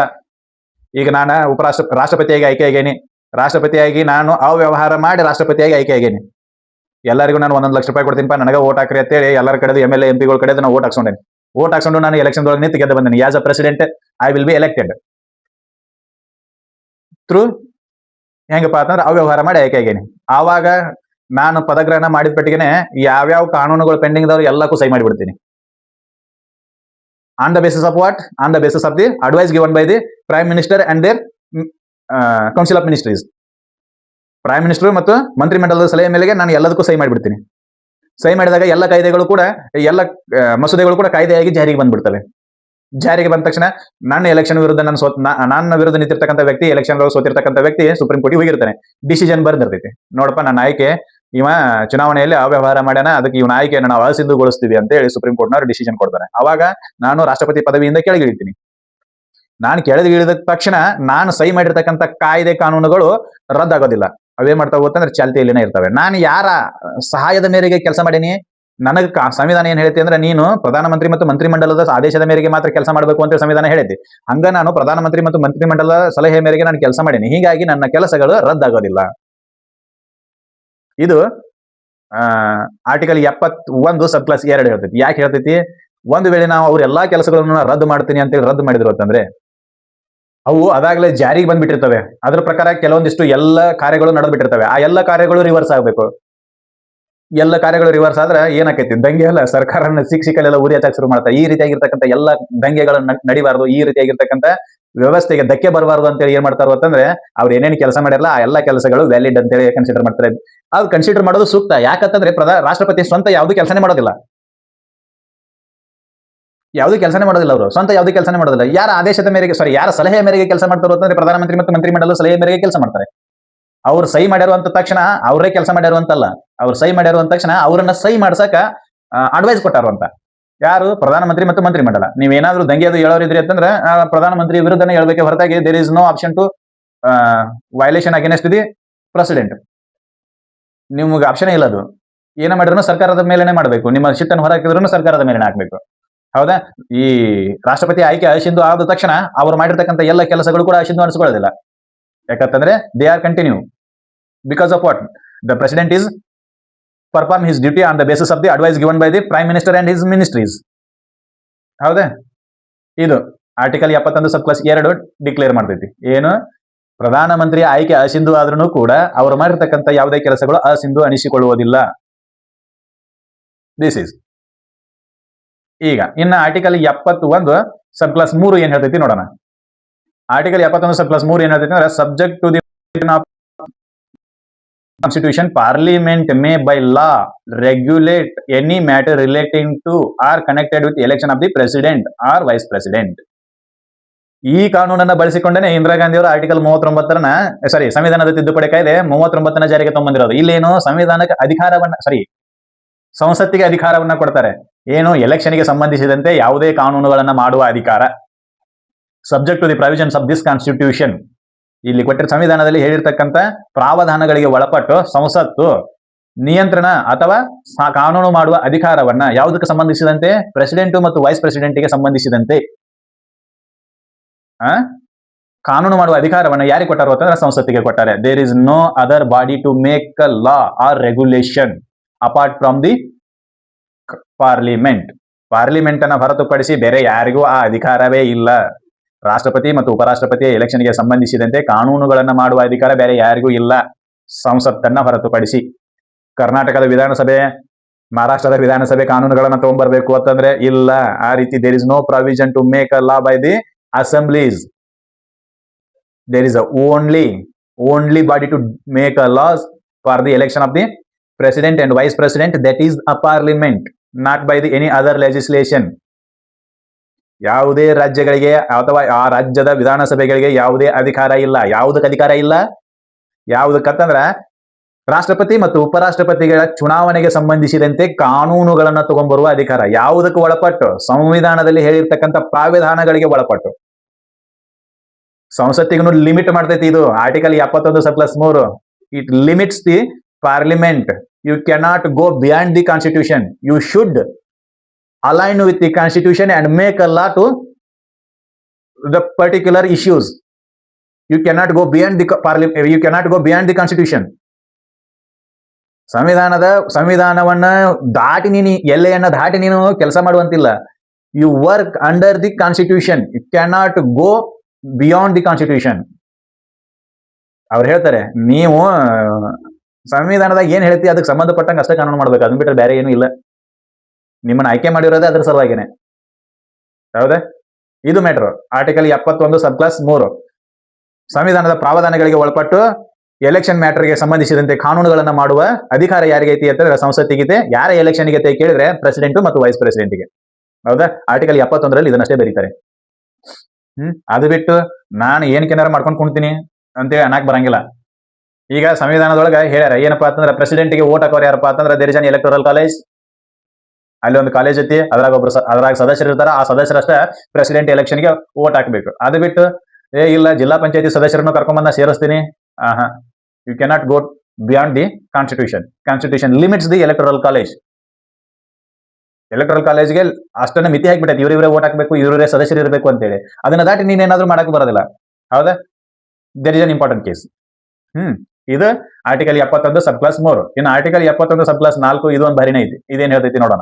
ಈಗ ನಾನು ರಾಷ್ಟ್ರಪತಿಯಾಗಿ ಆಯ್ಕೆಯಾಗೇನಿ, ರಾಷ್ಟ್ರಪತಿಯಾಗಿ ನಾನು ಅವ್ಯವಹಾರ ಮಾಡಿ ರಾಷ್ಟ್ರಪತಿಯಾಗಿ ಆಯ್ಕೆಯಾಗೇನಿ, ಎಲ್ಲರಿಗೂ ನಾನು 1 ಲಕ್ಷ ರೂಪಾಯಿ ಕೊಡ್ತೀನಿಪ್ಪ ನನಗೆ ಓಟ್ ಹಾಕ್ರಿ ಅಂತೇಳಿ ಎಲ್ಲರ ಕಡೆ MLA MP ಕಡೆ ನಾನು ಓಟ್ ಹಾಕ್ಸ್ಕೊಂಡು ನಾನು ಎಲೆಕ್ಷನ್ ಒಳಗೆ ನಿಂತು ಗೆದ್ದು ಬಂದೇನೆ. As a president I will be elected through ಹೆಂಗಪ್ಪ ಅಂತಂದ್ರೆ ಅವ್ಯವಹಾರ ಮಾಡಿ ಆಯ್ಕೆಯಾಗೇನಿ. ಆವಾಗ ನಾನು ಪದಗ್ರಹಣ ಮಾಡಿದ ಪಟ್ಟಿಗೆನೆ ಯಾವ್ಯಾವ ಕಾನೂನುಗಳು ಪೆಂಡಿಂಗ್ ಇದಾವ್ರು ಎಲ್ಲಕ್ಕೂ ಸಹಿ ಮಾಡಿಬಿಡ್ತೀನಿ. On the basis of what? On the basis of the advice given by the prime minister and their council of ministries. Prime minister ಮತ್ತು ಮಂತ್ರಿಮಂಡಲದ ಸಲಹೆ ಮೇಲೆಗೆ ನಾನು ಎಲ್ಲದಕ್ಕೂ ಸಹಿ ಮಾಡಿಬಿಡ್ತೀನಿ. ಸಹಿ ಮಾಡಿದಾಗ ಎಲ್ಲ ಕಾಯ್ದೆಗಳು ಕೂಡ ಎಲ್ಲ ಮಸೂದೆಗಳು ಕೂಡ ಕಾಯ್ದೆಯಾಗಿ ಜಾರಿಗೆ ಬಂದ್ಬಿಡ್ತವೆ. ಜಾರಿಗೆ ಬಂದ ತಕ್ಷಣ ನನ್ನ ಎಲೆಕ್ಷನ್ ವಿರುದ್ಧ ನನ್ನ ವಿರುದ್ಧ ನಿಂತಿರ್ತಕ್ಕಂಥ ವ್ಯಕ್ತಿ, ಎಲೆಕ್ಷನ್ ಸೋತಿರ್ತಕ್ಕಂಥ ವ್ಯಕ್ತಿ ಸುಪ್ರೀಂ ಕೋರ್ಟ್ಗೆ ಹೋಗಿರ್ತಾನೆ. ಡಿಸಿಷನ್ ಬರ್ದಿರ್ತೈತಿ, ನೋಡಪ್ಪ ನನ್ನ ಆಯ್ಕೆ ಇವ ಚುನಾವಣೆಯಲ್ಲಿ ಅವ್ಯವಹಾರ ಮಾಡ್ಯಾನ, ಅದಕ್ಕೆ ಇವನ ಆಯ್ಕೆಯನ್ನು ನಾವು ಅಸಿಂಧುಗೊಳಿಸ್ತೀವಿ ಅಂತ ಹೇಳಿ ಸುಪ್ರೀಂ ಕೋರ್ಟ್ನವರು ಡಿಸಿಷನ್ ಕೊಡ್ತಾರೆ. ಅವಾಗ ನಾನು ರಾಷ್ಟ್ರಪತಿ ಪದವಿಯಿಂದ ಕೆಳಗಿಳಿತೀನಿ. ನಾನು ಕೆಳಗಿಳಿದ ತಕ್ಷಣ ನಾನು ಸಹಿ ಮಾಡಿರ್ತಕ್ಕಂಥ ಕಾಯ್ದೆ ಕಾನೂನುಗಳು ರದ್ದಾಗೋದಿಲ್ಲ. ಅವೇ ಮಾಡ್ತಾ ಹೋಗ್ತಂದ್ರೆ ಚಾಲ್ತಿಯಲ್ಲಿನೇ ಇರ್ತವೆ. ನಾನು ಯಾರ ಸಹಾಯದ ಮೇರೆಗೆ ಕೆಲಸ ಮಾಡೀನಿ? ನನಗೆ ಸಂವಿಧಾನ ಏನ್ ಹೇಳ್ತಿ ಅಂದ್ರೆ ನೀನು ಪ್ರಧಾನಮಂತ್ರಿ ಮತ್ತು ಮಂತ್ರಿಮಂಡಲದ ಆದೇಶದ ಮೇರೆಗೆ ಮಾತ್ರ ಕೆಲಸ ಮಾಡಬೇಕು ಅಂತ ಸಂವಿಧಾನ ಹೇಳೈತಿ. ಹಂಗ ನಾನು ಪ್ರಧಾನಮಂತ್ರಿ ಮತ್ತು ಮಂತ್ರಿಮಂಡಲದ ಸಲಹೆ ಮೇರೆಗೆ ನಾನು ಕೆಲಸ ಮಾಡೀನಿ. ಹೀಗಾಗಿ ನನ್ನ ಕೆಲಸಗಳು ರದ್ದಾಗೋದಿಲ್ಲ. ಇದು ಆರ್ಟಿಕಲ್ 71 ಸಬ್ ಕ್ಲಾಸ್ 2 ಹೇಳ್ತೈತಿ. ಯಾಕೆ ಹೇಳ್ತೈತಿ? ಒಂದು ವೇಳೆ ನಾವು ಅವ್ರ ಎಲ್ಲಾ ಕೆಲಸಗಳನ್ನು ರದ್ದು ಮಾಡ್ತೀನಿ ಅಂತೇಳಿ ರದ್ದು ಮಾಡಿದ್ರು ಅಂತಂದ್ರೆ ಅವು ಅದಾಗಲೇ ಜಾರಿಗೆ ಬಂದ್ಬಿಟ್ಟಿರ್ತವೆ. ಅದ್ರ ಪ್ರಕಾರ ಕೆಲವೊಂದಿಷ್ಟು ಎಲ್ಲ ಕಾರ್ಯಗಳು ನಡೆದ್ಬಿಟ್ಟಿರ್ತವೆ. ಆ ಎಲ್ಲ ಕಾರ್ಯಗಳು ರಿವರ್ಸ್ ಆಗಬೇಕು. ಎಲ್ಲ ಕಾರ್ಯಗಳು ರಿವರ್ಸ್ ಆದ್ರೆ ಏನಾಕೈತಿ? ದಂಗೆ ಅಲ್ಲ, ಸರ್ಕಾರನ ಸಿಕ್ಕಲೆಲ್ಲ ಉರಿ ಹಚ್ಚಕ್ಕೆ ಶುರು ಮಾಡ್ತಾರೆ. ಈ ರೀತಿಯಾಗಿರ್ತಕ್ಕಂಥ ಎಲ್ಲ ದಂಗೆಗಳನ್ನು ನಡಿಬಾರ್ದು, ಈ ರೀತಿಯಾಗಿರ್ತಕ್ಕಂಥ ವ್ಯವಸ್ಥೆಗೆ ಧಕ್ಕೆ ಬರಬಾರ್ದು ಅಂತೇಳಿ ಏನ್ ಮಾಡ್ತಾರೋ ಅಂತಂದ್ರೆ ಅವ್ರು ಏನೇನು ಕೆಲಸ ಮಾಡಿರಲ್ಲ ಆ ಎಲ್ಲ ಕೆಲಸಗಳು ವ್ಯಾಲಿಡ್ ಅಂತೇಳಿ ಕನ್ಸಿಡರ್ ಮಾಡ್ತಾರೆ. ಅದು ಕನ್ಸಿಡರ್ ಮಾಡೋದು ಸೂಕ್ತ. ಯಾಕಂತಂದ್ರೆ ರಾಷ್ಟ್ರಪತಿ ಸ್ವಂತ ಯಾವ್ದು ಕೆಲಸನೇ ಮಾಡೋದಿಲ್ಲ, ಯಾವುದೇ ಕೆಲಸನೇ ಮಾಡೋದಿಲ್ಲ. ಅವರು ಸ್ವಂತ ಯಾವುದೇ ಕೆಲಸನೇ ಮಾಡೋದಿಲ್ಲ. ಯಾರ ಆದೇಶದ ಮೇರೆಗೆ ಯಾರ ಸಲಹೆ ಮೇರೆಗೆ ಕೆಲಸ ಮಾಡ್ತಾರೋ ಅಂತಂದ್ರೆ ಪ್ರಧಾನಮಂತ್ರಿ ಮತ್ತು ಮಂತ್ರಿಮಂಡಲದ ಸಲಹೆ ಮೇರೆಗೆ ಕೆಲಸ ಮಾಡ್ತಾರೆ. ಅವ್ರು ಸಹಿ ಮಾಡಿರುವಂತ ತಕ್ಷಣ ಅವರೇ ಕೆಲಸ ಮಾಡಿರುವಂತಲ್ಲ, ಅವ್ರು ಸಹಿ ಮಾಡಿರುವಂತ ತಕ್ಷಣ ಅವರನ್ನ ಸಹಿ ಮಾಡ್ಸಕ ಅಡ್ವೈಸ್ ಕೊಟ್ಟಾರು ಅಂತ. ಯಾರು? ಪ್ರಧಾನಮಂತ್ರಿ ಮತ್ತು ಮಂತ್ರಿಮಂಡಲ. ನೀವೇನಾದ್ರೂ ದಂಗೆ ಅದು ಹೇಳೋರಿದ್ರಿ ಅಂತಂದ್ರೆ ಪ್ರಧಾನಮಂತ್ರಿ ವಿರುದ್ಧನೇ ಹೇಳ್ಬೇಕೆ ಹೊರತಾಗಿ there is no option to violation against the president. ನಿಮ್ಗೆ ಆಪ್ಷನ್ ಇಲ್ಲ. ಅದು ಏನ ಮಾಡಿದ್ರು ಸರ್ಕಾರದ ಮೇಲೆನೆ ಮಾಡಬೇಕು. ನಿಮ್ಮ ಶಿಟ್ಟನ್ನು ಹೊರ ಹಾಕಿದ್ರು ಸರ್ಕಾರದ ಮೇಲೆ ಹಾಕ್ಬೇಕು. ಹೌದಾ? ಈ ರಾಷ್ಟ್ರಪತಿ ಆಯ್ಕೆ ಅಸಿಂಧು ಆದ ತಕ್ಷಣ ಅವ್ರು ಮಾಡಿರ್ತಕ್ಕಂಥ ಎಲ್ಲ ಕೆಲಸಗಳು ಕೂಡ ಅಸಿಂಧು ಅನಿಸ್ಕೊಳ್ಳೋದಿಲ್ಲ. ಯಾಕಂತಂದ್ರೆ they are continue because of what? The president is perform his duty on the basis of the advice given by the prime minister and his ministries. ಹೌದಾ? ಇದು ಆರ್ಟಿಕಲ್ 71 ಸಬ್ ಕ್ಲಾಸ್ 2 ಡಿಕ್ಲೇರ್ ಮಾಡ್ತೈತಿ. ಏನು? ಪ್ರಧಾನಮಂತ್ರಿ ಆಯ್ಕೆ ಅಸಿಂಧು ಆದ್ರೂ ಕೂಡ ಅವರು ಮಾಡಿರ್ತಕ್ಕಂಥ ಯಾವುದೇ ಕೆಲಸಗಳು ಅಸಿಂಧು ಅನಿಸಿಕೊಳ್ಳುವುದಿಲ್ಲ. This is. ಈಗ ಇನ್ನ ಆರ್ಟಿಕಲ್ 71 ಸಬ್ ಕ್ಲಾಸ್ 3 ಏನ್ ಹೇಳ್ತೈತಿ ನೋಡೋಣ. ಆರ್ಟಿಕಲ್ 71 ಸಬ್ ಕ್ಲಾಸ್ 3 ಏನ್ ಹೇಳ್ತೈತಿ ಅಂದ್ರೆ subject to the Constitution, Parliament may by law regulate any matter relating to or connected with election of the President or Vice President. ಈ ಕಾನೂನನ್ನ ಬಳಸಿಕೊಂಡೇ ಇಂದಿರಾ ಗಾಂಧಿ ಅವರು ಆರ್ಟಿಕಲ್ 39ನ ಸಂವಿಧಾನದ ತಿದ್ದುಪಡಿ ಕಾಯ್ದೆ 39ನ ಜಾರಿಗೆ ತಗೊಂಡ್ಬಂದಿರೋದು. ಇಲ್ಲೇನು ಸಂವಿಧಾನಕ್ಕೆ ಅಧಿಕಾರವನ್ನ ಸಂಸತ್ತಿಗೆ ಅಧಿಕಾರವನ್ನ ಕೊಡ್ತಾರೆ. ಏನು ಎಲೆಕ್ಷನ್ಗೆ ಸಂಬಂಧಿಸಿದಂತೆ ಯಾವುದೇ ಕಾನೂನುಗಳನ್ನ ಮಾಡುವ ಅಧಿಕಾರ, subject to the provisions of this constitution. ಇಲ್ಲಿ ಕೊಟ್ಟಿರೋ ಸಂವಿಧಾನದಲ್ಲಿ ಹೇಳಿರ್ತಕ್ಕಂಥ ಪ್ರಾವಧಾನಗಳಿಗೆ ಒಳಪಟ್ಟು ಸಂಸತ್ತು ನಿಯಂತ್ರಣ ಅಥವಾ ಕಾನೂನು ಮಾಡುವ ಅಧಿಕಾರವನ್ನ ಯಾವುದಕ್ಕೆ ಸಂಬಂಧಿಸಿದಂತೆ, ಪ್ರೆಸಿಡೆಂಟ್ ಮತ್ತು ವೈಸ್ ಪ್ರೆಸಿಡೆಂಟ್ಗೆ ಸಂಬಂಧಿಸಿದಂತೆ ಕಾನೂನು ಮಾಡುವ ಅಧಿಕಾರವನ್ನ ಯಾರಿಗೆ ಕೊಟ್ಟಾರೋ ಅಂತಂದ್ರೆ ಸಂಸತ್ತಿಗೆ ಕೊಟ್ಟಾರೆ. There is no other body to make a law or regulation apart from the parliament. Parliament ಅನ್ನ ಹೊರತುಪಡಿಸಿ ಬೇರೆ ಯಾರಿಗೂ ಆ ಅಧಿಕಾರವೇ ಇಲ್ಲ. ರಾಷ್ಟ್ರಪತಿ ಮತ್ತು ಉಪರಾಷ್ಟ್ರಪತಿಯ ಎಲೆಕ್ಷನ್ಗೆ ಸಂಬಂಧಿಸಿದಂತೆ ಕಾನೂನುಗಳನ್ನ ಮಾಡುವ ಅಧಿಕಾರ ಬೇರೆ ಯಾರಿಗೂ ಇಲ್ಲ, ಸಂಸತ್ತನ್ನ ಹೊರತುಪಡಿಸಿ. ಕರ್ನಾಟಕದ ವಿಧಾನಸಭೆ, ಮಹಾರಾಷ್ಟ್ರದ ವಿಧಾನಸಭೆ ಕಾನೂನುಗಳನ್ನ ತಗೊಂಡ್ಬರ್ಬೇಕು ಅಂತಂದ್ರೆ ಇಲ್ಲ, ಆ ರೀತಿ there is no provision to make a law by the assemblies. There is a only body to make a laws for the election of the president and vice president, that is a parliament, not by the any other legislation. ಯಾವುದೇ ರಾಜ್ಯಗಳಿಗೆ ಅಥವಾ ಆ ರಾಜ್ಯದ ವಿಧಾನಸಭೆಗಳಿಗೆ ಯಾವುದೇ ಅಧಿಕಾರ ಇಲ್ಲ. ಯಾವುದಕ್ಕೆ ಅಧಿಕಾರ ಇಲ್ಲ? ಯಾವುದಕ್ಕಂತಂದ್ರ ರಾಷ್ಟ್ರಪತಿ ಮತ್ತು ಉಪರಾಷ್ಟ್ರಪತಿಗಳ ಚುನಾವಣೆಗೆ ಸಂಬಂಧಿಸಿದಂತೆ ಕಾನೂನುಗಳನ್ನ ತಗೊಂಡ್ಬರುವ ಅಧಿಕಾರ. ಯಾವುದಕ್ಕೆ ಒಳಪಟ್ಟು? ಸಂವಿಧಾನದಲ್ಲಿ ಹೇಳಿರ್ತಕ್ಕಂಥ ಪ್ರಾವಿಧಾನಗಳಿಗೆ ಒಳಪಟ್ಟು. ಸಂಸತ್ತಿಗೂ ಲಿಮಿಟ್ ಮಾಡ್ತೈತಿ ಇದು. Article 71(3). It limits the parliament. You cannot go beyond the constitution. You should align with the constitution and make a law to the particular issues. You cannot go beyond the you cannot go beyond the constitution. ಸಂವಿಧಾನವನ್ನ ದಾಟಿ ನೀನು ಎಲ್ಲೆಯನ್ನ ದಾಟಿ ನೀನು ಕೆಲಸ ಮಾಡುವಂತಿಲ್ಲ. You work under the constitution. You cannot go beyond the constitution. ಅವ್ರು ಹೇಳ್ತಾರೆ, ನೀವು ಸಂವಿಧಾನದಾಗ ಏನ್ ಹೇಳ್ತೀವಿ ಅದಕ್ಕೆ ಸಂಬಂಧಪಟ್ಟಂಗೆ ಅಷ್ಟೇ ಕಾನೂನು ಮಾಡ್ಬೇಕು, ಅದನ್ನ ಬಿಟ್ಟರೆ ಬೇರೆ ಏನೂ ಇಲ್ಲ. ನಿಮ್ಮನ್ನ ಆಯ್ಕೆ ಮಾಡಿರೋದೇ ಅದ್ರ ಸಲುವಾಗಿನೇ. ಹೌದಾ? ಇದು ಮ್ಯಾಟ್ರು. ಆರ್ಟಿಕಲ್ 71(3). ಸಂವಿಧಾನದ ಪ್ರಾವಧಾನಗಳಿಗೆ ಒಳಪಟ್ಟು ಎಲೆಕ್ಷನ್ ಮ್ಯಾಟರ್ಗೆ ಸಂಬಂಧಿಸಿದಂತೆ ಕಾನೂನುಗಳನ್ನ ಮಾಡುವ ಅಧಿಕಾರ ಯಾರಿಗೈತಿ ಅಂತಂದ್ರೆ ಸಂಸತ್ತಿಗಿದೆ. ಯಾರ ಎಲೆಕ್ಷನ್ಗೆ ಐತೆ ಕೇಳಿದ್ರೆ ಪ್ರೆಸಿಡೆಂಟ್ ಮತ್ತು ವೈಸ್ ಪ್ರೆಸಿಡೆಂಟ್ಗೆ. ಹೌದಾ? ಆರ್ಟಿಕಲ್ 71ರಲ್ಲಿ ಇದನ್ನಷ್ಟೇ ಬರೀತಾರೆ. ಅದು ಬಿಟ್ಟು ನಾನು ಏನಕ್ಕೇನಾರ ಮಾಡ್ಕೊಂಡು ಕುಣ್ತೀನಿ ಅಂತೇಳಿ ಅನ್ನಕ್ ಬರಂಗಿಲ್ಲ. ಈಗ ಸಂವಿಧಾನದೊಳಗೆ ಹೇಳ್ಯಾರ ಏನಪ್ಪಾ ಅಂತಂದ್ರೆ ಪ್ರೆಸಿಡೆಂಟ್ಗೆ ಓಟ್ ಹಾಕೋರು ಯಾರಪ್ಪ ಅಂತಂದ್ರೆ there is an electoral college. ಅಲ್ಲಿ ಒಂದು ಕಾಲೇಜ್ ಐತಿ, ಅದ್ರಾಗ ಸದಸ್ಯರು ಇರ್ತಾರ. ಆ ಸದಸ್ಯರಷ್ಟೇ ಪ್ರೆಸಿಡೆಂಟ್ ಎಲೆಕ್ಷನ್ಗೆ ಓಟ್ ಹಾಕ್ಬೇಕು. ಅದು ಬಿಟ್ಟು ಇಲ್ಲ ಜಿಲ್ಲಾ ಪಂಚಾಯತಿ ಸದಸ್ಯರನ್ನು ಕರ್ಕೊಂಡ್ಬಂದ ಸೇರಿಸ್ತೀನಿ, you cannot go beyond the constitution. Constitution limits the electoral college. Electoral ಕಾಲೇಜ್ಗೆ ಅಷ್ಟನ್ನ ಮಿತಿ ಹಾಕ್ಬಿಟ್ಟೈತಿ, ಇವರೇ ಓಟ್ ಹಾಕ್ಬೇಕು, ಇವರೇ ಸದಸ್ಯರು ಇರಬೇಕು ಅಂತೇಳಿ. ಅದನ್ನ ದಾಟಿ ನೀನೇನಾದ್ರೂ ಮಾಡಕ್ ಬರೋದಿಲ್ಲ. ಹೌದಾ? There is an important case. ಇದು ಆರ್ಟಿಕಲ್ 71(3). ಇನ್ನು ಆರ್ಟಿಕಲ್ 71(4) ಇದು ಒಂದು ಭಾರಿನೇ ಐತಿ. ಇದೇನ್ ಹೇಳ್ತೈತಿ ನೋಡೋಣ.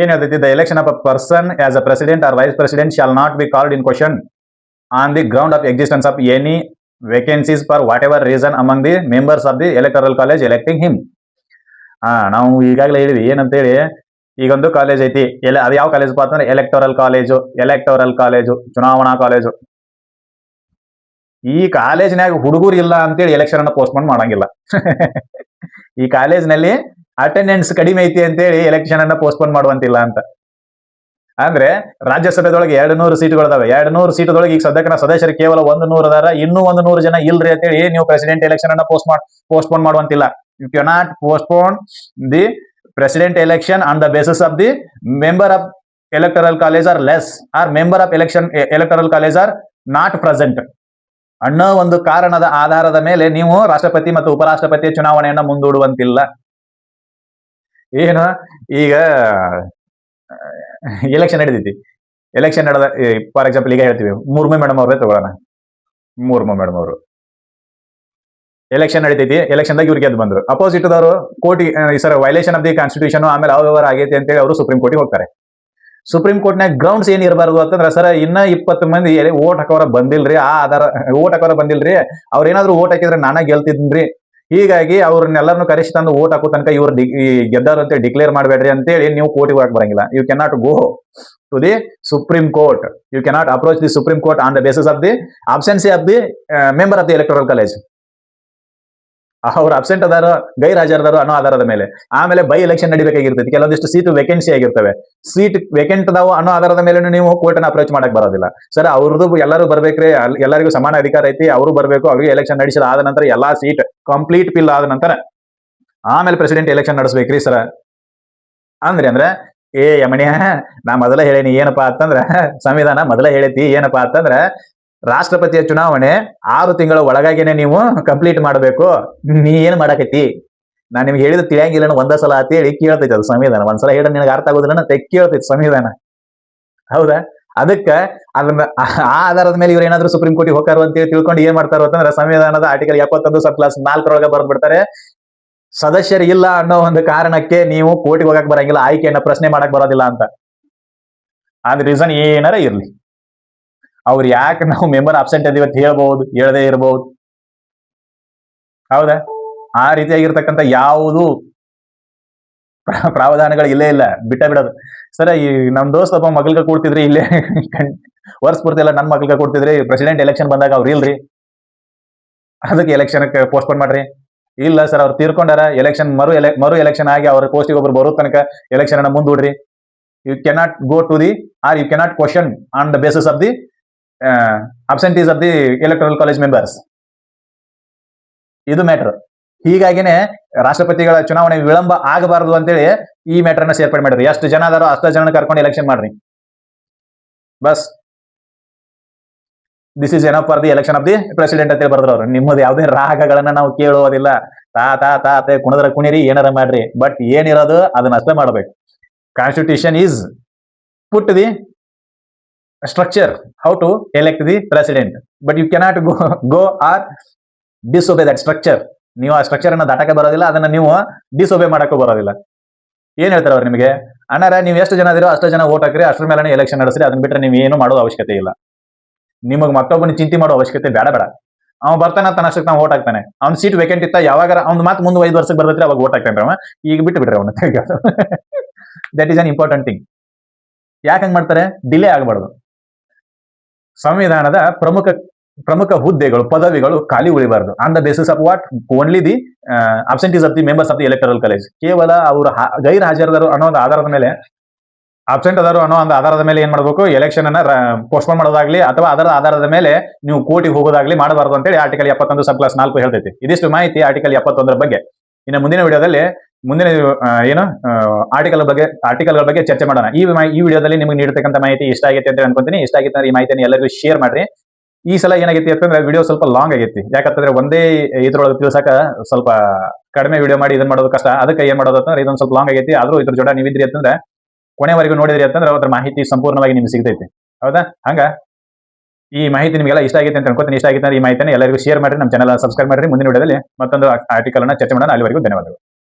ಏನ್ ಹೇಳ್ತೈತಿ? The election of a person as a president or vice president shall not be called in question on the ground of existence of any vacancies for whatever reason among the members of the electoral college electing him. ನಾವು ಈಗಾಗಲೇ ಹೇಳಿದ್ವಿ ಏನಂತೇಳಿ. ಈಗೊಂದು college ಐತಿ, ಅದು ಯಾವ college ಅಂತಂದ್ರೆ electoral college, ಚುನಾವಣಾ ಕಾಲೇಜು. ಈ ಕಾಲೇಜ್ನಾಗ ಹುಡುಗರು ಇಲ್ಲ ಅಂತೇಳಿ ಎಲೆಕ್ಷನ್ ಅನ್ನ ಪೋಸ್ಟ್ಪೋನ್ ಮಾಡಂಗಿಲ್ಲ. ಈ ಕಾಲೇಜ್ನಲ್ಲಿ ಅಟೆಂಡೆನ್ಸ್ ಕಡಿಮೆ ಐತಿ ಅಂತೇಳಿ ಎಲೆಕ್ಷನ್ ಅನ್ನ ಪೋಸ್ಟ್ಪೋನ್ ಮಾಡುವಂತಿಲ್ಲ ಅಂತ. ಅಂದ್ರೆ ರಾಜ್ಯಸಭೆದೊಳಗೆ 200 ಸೀಟುಗಳಿದಾವೆ. 200 ಸೀಟುದೊಳಗೆ ಈಗ ಸದ್ಯಕ್ಕೆ ಸದಸ್ಯರು ಕೇವಲ 100 ಅದಾರ. ಇನ್ನೂ 100 ಜನ ಇಲ್ರಿ ಅಂತೇಳಿ ನೀವು ಪ್ರೆಸಿಡೆಂಟ್ ಎಲೆಕ್ಷನ್ ಅನ್ನ ಪೋಸ್ಟ್ಪೋನ್ ಮಾಡುವಂತಿಲ್ಲ. You cannot postpone the president election on the basis of the member of electoral college are less or member of electoral college are not present ಅನ್ನೋ ಒಂದು ಕಾರಣದ ಆಧಾರದ ಮೇಲೆ ನೀವು ರಾಷ್ಟ್ರಪತಿ ಮತ್ತು ಉಪರಾಷ್ಟ್ರಪತಿಯ ಚುನಾವಣೆಯನ್ನ ಮುಂದೂಡುವಂತಿಲ್ಲ. ಏನು ಈಗ ಎಲೆಕ್ಷನ್ ನಡೆದೈತಿ. ಎಲೆಕ್ಷನ್ ನಡೆದ ಫಾರ್ ಎಕ್ಸಾಂಪಲ್ ಈಗ ಹೇಳ್ತೀವಿ ಮುರ್ಮು ಮೇಡಮ್ ಅವ್ರೇ ತಗೊಳ್ಳೋಣ. ಮುರ್ಮು ಮೇಡಮ್ ಅವರು ಎಲೆಕ್ಷನ್ ನಡೀತೈತಿ. ಎಲೆಕ್ಷನ್ದಾಗ ಇವ್ರಿಗೆ ಗೆದ್ದು ಬಂದ್ರು. ಅಪೋಸಿಟ್ ದವರು ಕೋರ್ಟಿಗೆ ವೈಲೇಷನ್ ಆಫ್ ದಿ ಕಾನ್ಸ್ಟಿಟ್ಯೂಷನ್ ಆಮೇಲೆ ಅವ್ಯವಹಾರ ಆಗೈತಿ ಅಂತೇಳಿ ಅವರು ಸುಪ್ರೀಂ ಕೋರ್ಟಿಗೆ ಹೋಗ್ತಾರೆ. ಸುಪ್ರೀಂ ಕೋರ್ಟ್ನಾಗ ಗ್ರೌಂಡ್ಸ್ ಏನ್ ಇರಬಾರ್ದು ಅಂತಂದ್ರೆ, ಸರ್ ಇನ್ನ 20 ಮಂದಿ ಓಟ್ ಹಾಕೋರ ಬಂದಿಲ್ರಿ, ಓಟ್ ಹಾಕೋರ ಬಂದಿಲ್ರಿ, ಅವ್ರ ಏನಾದ್ರು ಓಟ್ ಹಾಕಿದ್ರೆ ನಾನ ಗೆಲ್ತಿದ್ರಿ, ಹೀಗಾಗಿ ಅವ್ರನ್ನೆಲ್ಲರನ್ನು ಕರೆಸಿ ತಂದು ಓಟ್ ಹಾಕೋ ತನಕ ಇವ್ರು ಗೆದ್ದಾರ ಅಂತ ಡಿಕ್ಲೇರ್ ಮಾಡಬೇಡ್ರಿ ಅಂತೇಳಿ ನೀವು ಕೋರ್ಟಿಗೆ ಹೋಗಕ್ ಬರಂಗಿಲ್ಲ. You cannot go to the supreme court. You cannot approach the supreme court on the basis of the absence of the member of the electoral college. ಅವ್ರು ಅಬ್ಸೆಂಟ್ ಅದಾರೋ ಗೈರ್ ಹಾಜರದಾರೋ ಅನ್ನೋ ಆಧಾರದ ಮೇಲೆ. ಆಮೇಲೆ ಬೈ ಎಲೆಕ್ಷನ್ ನಡಿಬೇಕಾಗಿರ್ತೈತಿ, ಕೆಲವೊಂದಿಷ್ಟು ಸೀಟು ವೇಕೆನ್ಸಿ ಆಗಿರ್ತವೆ, ಸೀಟ್ ವೇಕೆಂಟ್ ಅದಾವು ಅನ್ನೋ ಆಧಾರದ ಮೇಲೆ ನೀವು ಕೋರ್ಟ್ನ ಅಪ್ರೋಚ್ ಮಾಡಕ್ ಬರೋದಿಲ್ಲ. ಸರ್ ಅವ್ರದ್ದು ಎಲ್ಲರೂ ಬರ್ಬೇಕ್ರಿ, ಎಲ್ಲರಿಗೂ ಸಮಾನ ಅಧಿಕಾರ ಐತಿ, ಅವರು ಬರ್ಬೇಕು, ಅವ್ರಿಗೆ ಎಲೆಕ್ಷನ್ ನಡೆಸಿದ ಆದ ನಂತರ ಎಲ್ಲಾ ಸೀಟ್ ಕಂಪ್ಲೀಟ್ ಫಿಲ್ ಆದ ನಂತರ ಆಮೇಲೆ ಪ್ರೆಸಿಡೆಂಟ್ ಎಲೆಕ್ಷನ್ ನಡೆಸ್ಬೇಕ್ರಿ ಸರ್ ಅಂದ್ರೆ ಯಮಣ್ಯ, ನಾ ಮೊದಲ ಹೇಳೇನಿ ಏನಪ್ಪಾ ಅಂತಂದ್ರ, ಸಂವಿಧಾನ ಮೊದಲ ಹೇಳೈತಿ ಏನಪ್ಪಾ ಅಂತಂದ್ರ ರಾಷ್ಟ್ರಪತಿಯ ಚುನಾವಣೆ 6 ತಿಂಗಳ ಒಳಗಾಗಿನೇ ನೀವು ಕಂಪ್ಲೀಟ್ ಮಾಡಬೇಕು. ನೀ ಏನ್ ಮಾಡಕೈತಿ, ನಾನ್ ನಿಮ್ಗೆ ಹೇಳಿದ ತಿಳಿಯಂಗಿಲ್ಲ ಒಂದ ಸಲ ಅಂತೇಳಿ ಕೇಳ್ತೈತಿ ಅದು ಸಂವಿಧಾನ. ಒಂದ್ಸಲ ಹೇಳ ನಿನಗೆ ಅರ್ಥ ಆಗೋದಿಲ್ಲ ಕೇಳ್ತೈತಿ ಸಂವಿಧಾನ, ಹೌದಾ? ಅದಕ್ಕ ಅದನ್ನ ಆ ಆಧಾರದ ಮೇಲೆ ಇವ್ರು ಏನಾದ್ರು ಸುಪ್ರೀಂ ಕೋರ್ಟಿಗೆ ಹೋಗಾರು ಅಂತೇಳಿ ತಿಳ್ಕೊಂಡು ಏನ್ ಮಾಡ್ತಾರೋ ಅಂತಂದ್ರೆ ಸಂವಿಧಾನದ ಆರ್ಟಿಕಲ್ 71 ಸಬ್ ಕ್ಲಾಸ್ 4 ಬರ್ದ್ ಬಿಡ್ತಾರೆ, ಸದಸ್ಯರು ಇಲ್ಲ ಅನ್ನೋ ಒಂದು ಕಾರಣಕ್ಕೆ ನೀವು ಕೋರ್ಟಿಗೆ ಹೋಗಕ್ ಬರಂಗಿಲ್ಲ, ಆಯ್ಕೆಯನ್ನ ಪ್ರಶ್ನೆ ಮಾಡಕ್ ಬರೋದಿಲ್ಲ ಅಂತ. ಅದ್ ರೀಸನ್ ಏನಾರ ಇರ್ಲಿ, ಅವ್ರು ಯಾಕೆ ನಾವು ಮೆಂಬರ್ ಅಬ್ಸೆಂಟ್ ಅಂತ ಹೇಳ್ಬಹುದು, ಹೇಳದೇ ಇರಬಹುದು, ಹೌದಾ? ಆ ರೀತಿಯಾಗಿರ್ತಕ್ಕಂಥ ಯಾವುದು ಪ್ರಾವಧಾನಗಳು ಇಲ್ಲೇ ಇಲ್ಲ, ಬಿಡೋದು. ಸರ ಈ ನಮ್ ದೋಸ್ತ ಒಬ್ಬ ಮಗಲ್ಗ ಕೊಡ್ತಿದ್ರಿ ಇಲ್ಲೇ ವರ್ಷ ಪೂರ್ತಿ ಎಲ್ಲ ನನ್ ಮಗಲ್ಗ ಕೊಡ್ತಿದ್ರಿ, ಪ್ರೆಸಿಡೆಂಟ್ ಎಲೆಕ್ಷನ್ ಬಂದಾಗ ಅವ್ರು ಇಲ್ರಿ, ಅದಕ್ಕೆ ಎಲೆಕ್ಷನ್ ಪೋಸ್ಟ್ಪೋನ್ ಮಾಡ್ರಿ. ಇಲ್ಲ ಸರ್ ಅವ್ರು ತೀರ್ಕೊಂಡಾರ, ಎಲೆಕ್ಷನ್ ಮರು ಎಲೆಕ್ಷನ್ ಆಗಿ ಅವ್ರ ಪೋಸ್ಟಿಗೆ ಒಬ್ರು ಬರೋ ತನಕ ಎಲೆಕ್ಷನ್ ಅನ್ನ ಮುಂದೂಡ್ರಿ. You cannot go to the or you cannot question on the basis of the absentees of the electoral college members. ಇದು ಮ್ಯಾಟರ್. ಹೀಗಾಗಿನೇ ರಾಷ್ಟ್ರಪತಿಗಳ ಚುನಾವಣೆ ವಿಳಂಬ ಆಗಬಾರದು ಅಂತೇಳಿ ಈ ಮ್ಯಾಟರ್ ಅನ್ನ ಸೇರ್ಪಡೆ ಮಾಡಿದ್ರಿ. ಎಷ್ಟು ಜನ ಅದಾರೋ ಅಷ್ಟು ಜನ ಕರ್ಕೊಂಡು ಎಲೆಕ್ಷನ್ ಮಾಡ್ರಿ, bus. This is enough for the election of the president ಅಂತ ಬರ್ದ್ರು ಅವ್ರು. ನಿಮ್ಮದು ಯಾವುದೇ ರಾಗಗಳನ್ನ ನಾವು ಕೇಳುವುದಿಲ್ಲ, ತಾ ಕುಣದ್ರ ಕುಣಿರಿ, ಏನಾರ ಮಾಡ್ರಿ, ಬಟ್ ಏನಿರೋದು ಅದನ್ನ ಅಷ್ಟೇ ಮಾಡ್ಬೇಕು. Constitution is put the structure how to elect the president, but you cannot go or disobey that structure. ನೀವು ಆ ಸ್ಟ್ರಕ್ಚರ್ ಅನ್ನ ದಾಟಕ್ಕೆ ಬರೋದಿಲ್ಲ, ಅದನ್ನ ನೀವು ಡಿಸೊಬೆ ಮಾಡಕ್ಕೂ ಬರೋದಿಲ್ಲ. ಏನ್ ಹೇಳ್ತಾರೆ ಅವ್ರು ನಿಮಗೆ, ಅಣ್ಣಾರ ನೀವು ಎಷ್ಟು ಜನ ಇದೀರೋ ಅಷ್ಟು ಜನ ಓಟ್ ಹಾಕ್ರಿ, ಅಷ್ಟ್ರ ಮೇಲೆ ಎಲೆಕ್ಷನ್ ನಡೆಸ್ರಿ, ಅದನ್ನ ಬಿಟ್ರೆ ನೀವು ಏನು ಮಾಡೋ ಅವಶ್ಯಕತೆ ಇಲ್ಲ. ನಿಮಗ್ ಮತ್ತೊಬ್ಬನ ಚಿಂತೆ ಮಾಡೋ ಅವಶ್ಯಕತೆ ಬೇಡ. ಅವ್ನು ಬರ್ತಾನ ತನ್ನ ಅಷ್ಟಕ್ಕೆ ನಾವು ಓಟ್ ಹಾಕ್ತಾನೆ, ಅವ್ನ ಸೀಟ್ ವೇಕೆಂಟ್ ಇತ್ತ, ಯಾವಾಗ ಅವ್ನ ಮಾತು ಮುಂದೆ 5 ವರ್ಷಕ್ಕೆ ಬರ್ತೈತ್ರಿ ಅವಾಗ ಓಟ್ ಹಾಕ್ತಾನೆ ಅವ. ಈಗ ಬಿಟ್ಟು ಬಿಡ್ರಿ ಅವನ್ನ. That is an important thing. ಯಾಕೆ ಹಂಗ್ ಮಾಡ್ತಾರೆ? ಡಿಲೇ ಆಗಬಾರ್ದು. ಸಂವಿಧಾನದ ಪ್ರಮುಖ ಹುದ್ದೆಗಳು, ಪದವಿಗಳು ಖಾಲಿ ಉಳಿಬಾರ್ದು. On the basis of what? Only the absentees of the members of the electoral college. ಕೇವಲ ಅವರು ಗೈರ್ ಹಾಜರದಾರು ಅನ್ನೋ ಒಂದು ಆಧಾರದ ಮೇಲೆ, ಅಬ್ಸೆಂಟ್ ಅದಾರು ಅನ್ನೋ ಒಂದು ಆಧಾರದ ಮೇಲೆ ಏನ್ ಮಾಡಬೇಕು, ಎಲೆಕ್ಷನ್ ಅನ್ನ ಪೋಸ್ಟ್ಪೋನ್ ಮಾಡೋದಾಗ್ಲಿ ಅಥವಾ ಅದರ ಆಧಾರದ ಮೇಲೆ ನೀವು ಕೋರ್ಟಿಗೆ ಹೋಗೋದಾಗ್ಲಿ ಮಾಡಬಾರ್ದು ಅಂತೇಳಿ ಆರ್ಟಿಕಲ್ 71 ಸಬ್ ಕ್ಲಾಸ್ 4 ಹೇಳ್ತೈತಿ. ಇದಿಷ್ಟು ಮಾಹಿತಿ ಆರ್ಟಿಕಲ್ 71 ಬಗ್ಗೆ. ಇನ್ನು ಮುಂದಿನ ವಿಡಿಯೋದಲ್ಲಿ ಆರ್ಟಿಕಲ್ಗಳ ಬಗ್ಗೆ ಚರ್ಚೆ ಮಾಡೋಣ. ಈ ವಿಡಿಯೋದಲ್ಲಿ ನಿಮಗೆ ನೀಡತಕ್ಕಂಥ ಮಾಹಿತಿ ಇಷ್ಟ ಆಗೈತೆ ಅಂತ ಅನ್ಕೊಂತೀನಿ. ಇಷ್ಟ ಆಗಿತ್ತು ಅಂದ್ರೆ ಈ ಮಾಹಿತಿಯನ್ನು ಎಲ್ಲರಿಗೂ ಶೇರ್ ಮಾಡ್ರಿ. ಈ ಸಲ ಏನಾಗೈತಿ ಅಂತಂದ್ರೆ ವಿಡಿಯೋ ಸ್ವಲ್ಪ ಲಾಂಗ್ ಆಗೈತಿ, ಯಾಕಂತಂದ್ರೆ ಒಂದೇ ಇದ್ರೊಳಗೆ ತಿಳ್ಸಕ ಸ್ವಲ್ಪ ಕಡಿಮೆ ವಿಡಿಯೋ ಮಾಡಿ ಇದನ್ನ ಮಾಡೋದು ಕಷ್ಟ. ಅದಕ್ಕೆ ಏನ್ ಮಾಡೋದು ಅಂತಂದ್ರೆ ಇದೊಂದು ಸ್ವಲ್ಪ ಲಾಂಗ್ ಆಗೈತಿ, ಆದ್ರೂ ಇದ್ರ ಜೋಡ ನೀವಿದ್ರಿ ಅಂತಂದ್ರೆ ಕೊನೆವರೆಗೂ ನೋಡಿದ್ರಿ ಅಂತಂದ್ರೆ ಅದ್ರ ಮಾಹಿತಿ ಸಂಪೂರ್ಣವಾಗಿ ನಿಮ್ಗೆ ಸಿಗ್ತೈತಿ, ಹೌದಾ? ಹಂಗ ಈ ಮಾಹಿತಿ ನಿಮಗೆಲ್ಲ ಇಷ್ಟ ಆಗೈತೆ ಅಂತ ಅನ್ಕೋತೀನಿ. ಇಷ್ಟ ಆಗಿತ್ತು ಅಂದ್ರೆ ಈ ಮಾಹಿತಿಯನ್ನು ಎಲ್ಲರಿಗೂ ಶೇರ್ ಮಾಡ್ರಿ, ನಮ್ಮ ಚಾನಲ್ ಸಬ್ಸ್ಕ್ರೈಬ್ ಮಾಡ್ರಿ. ಮುಂದಿನ ವಿಡಿಯೋದಲ್ಲಿ ಮತ್ತೊಂದು ಆರ್ಟಿಕಲ್ ಅನ್ನ ಚರ್ಚೆ ಮಾಡೋಣ. ಅಲ್ಲಿವರೆಗೂ ಧನ್ಯವಾದಗಳು.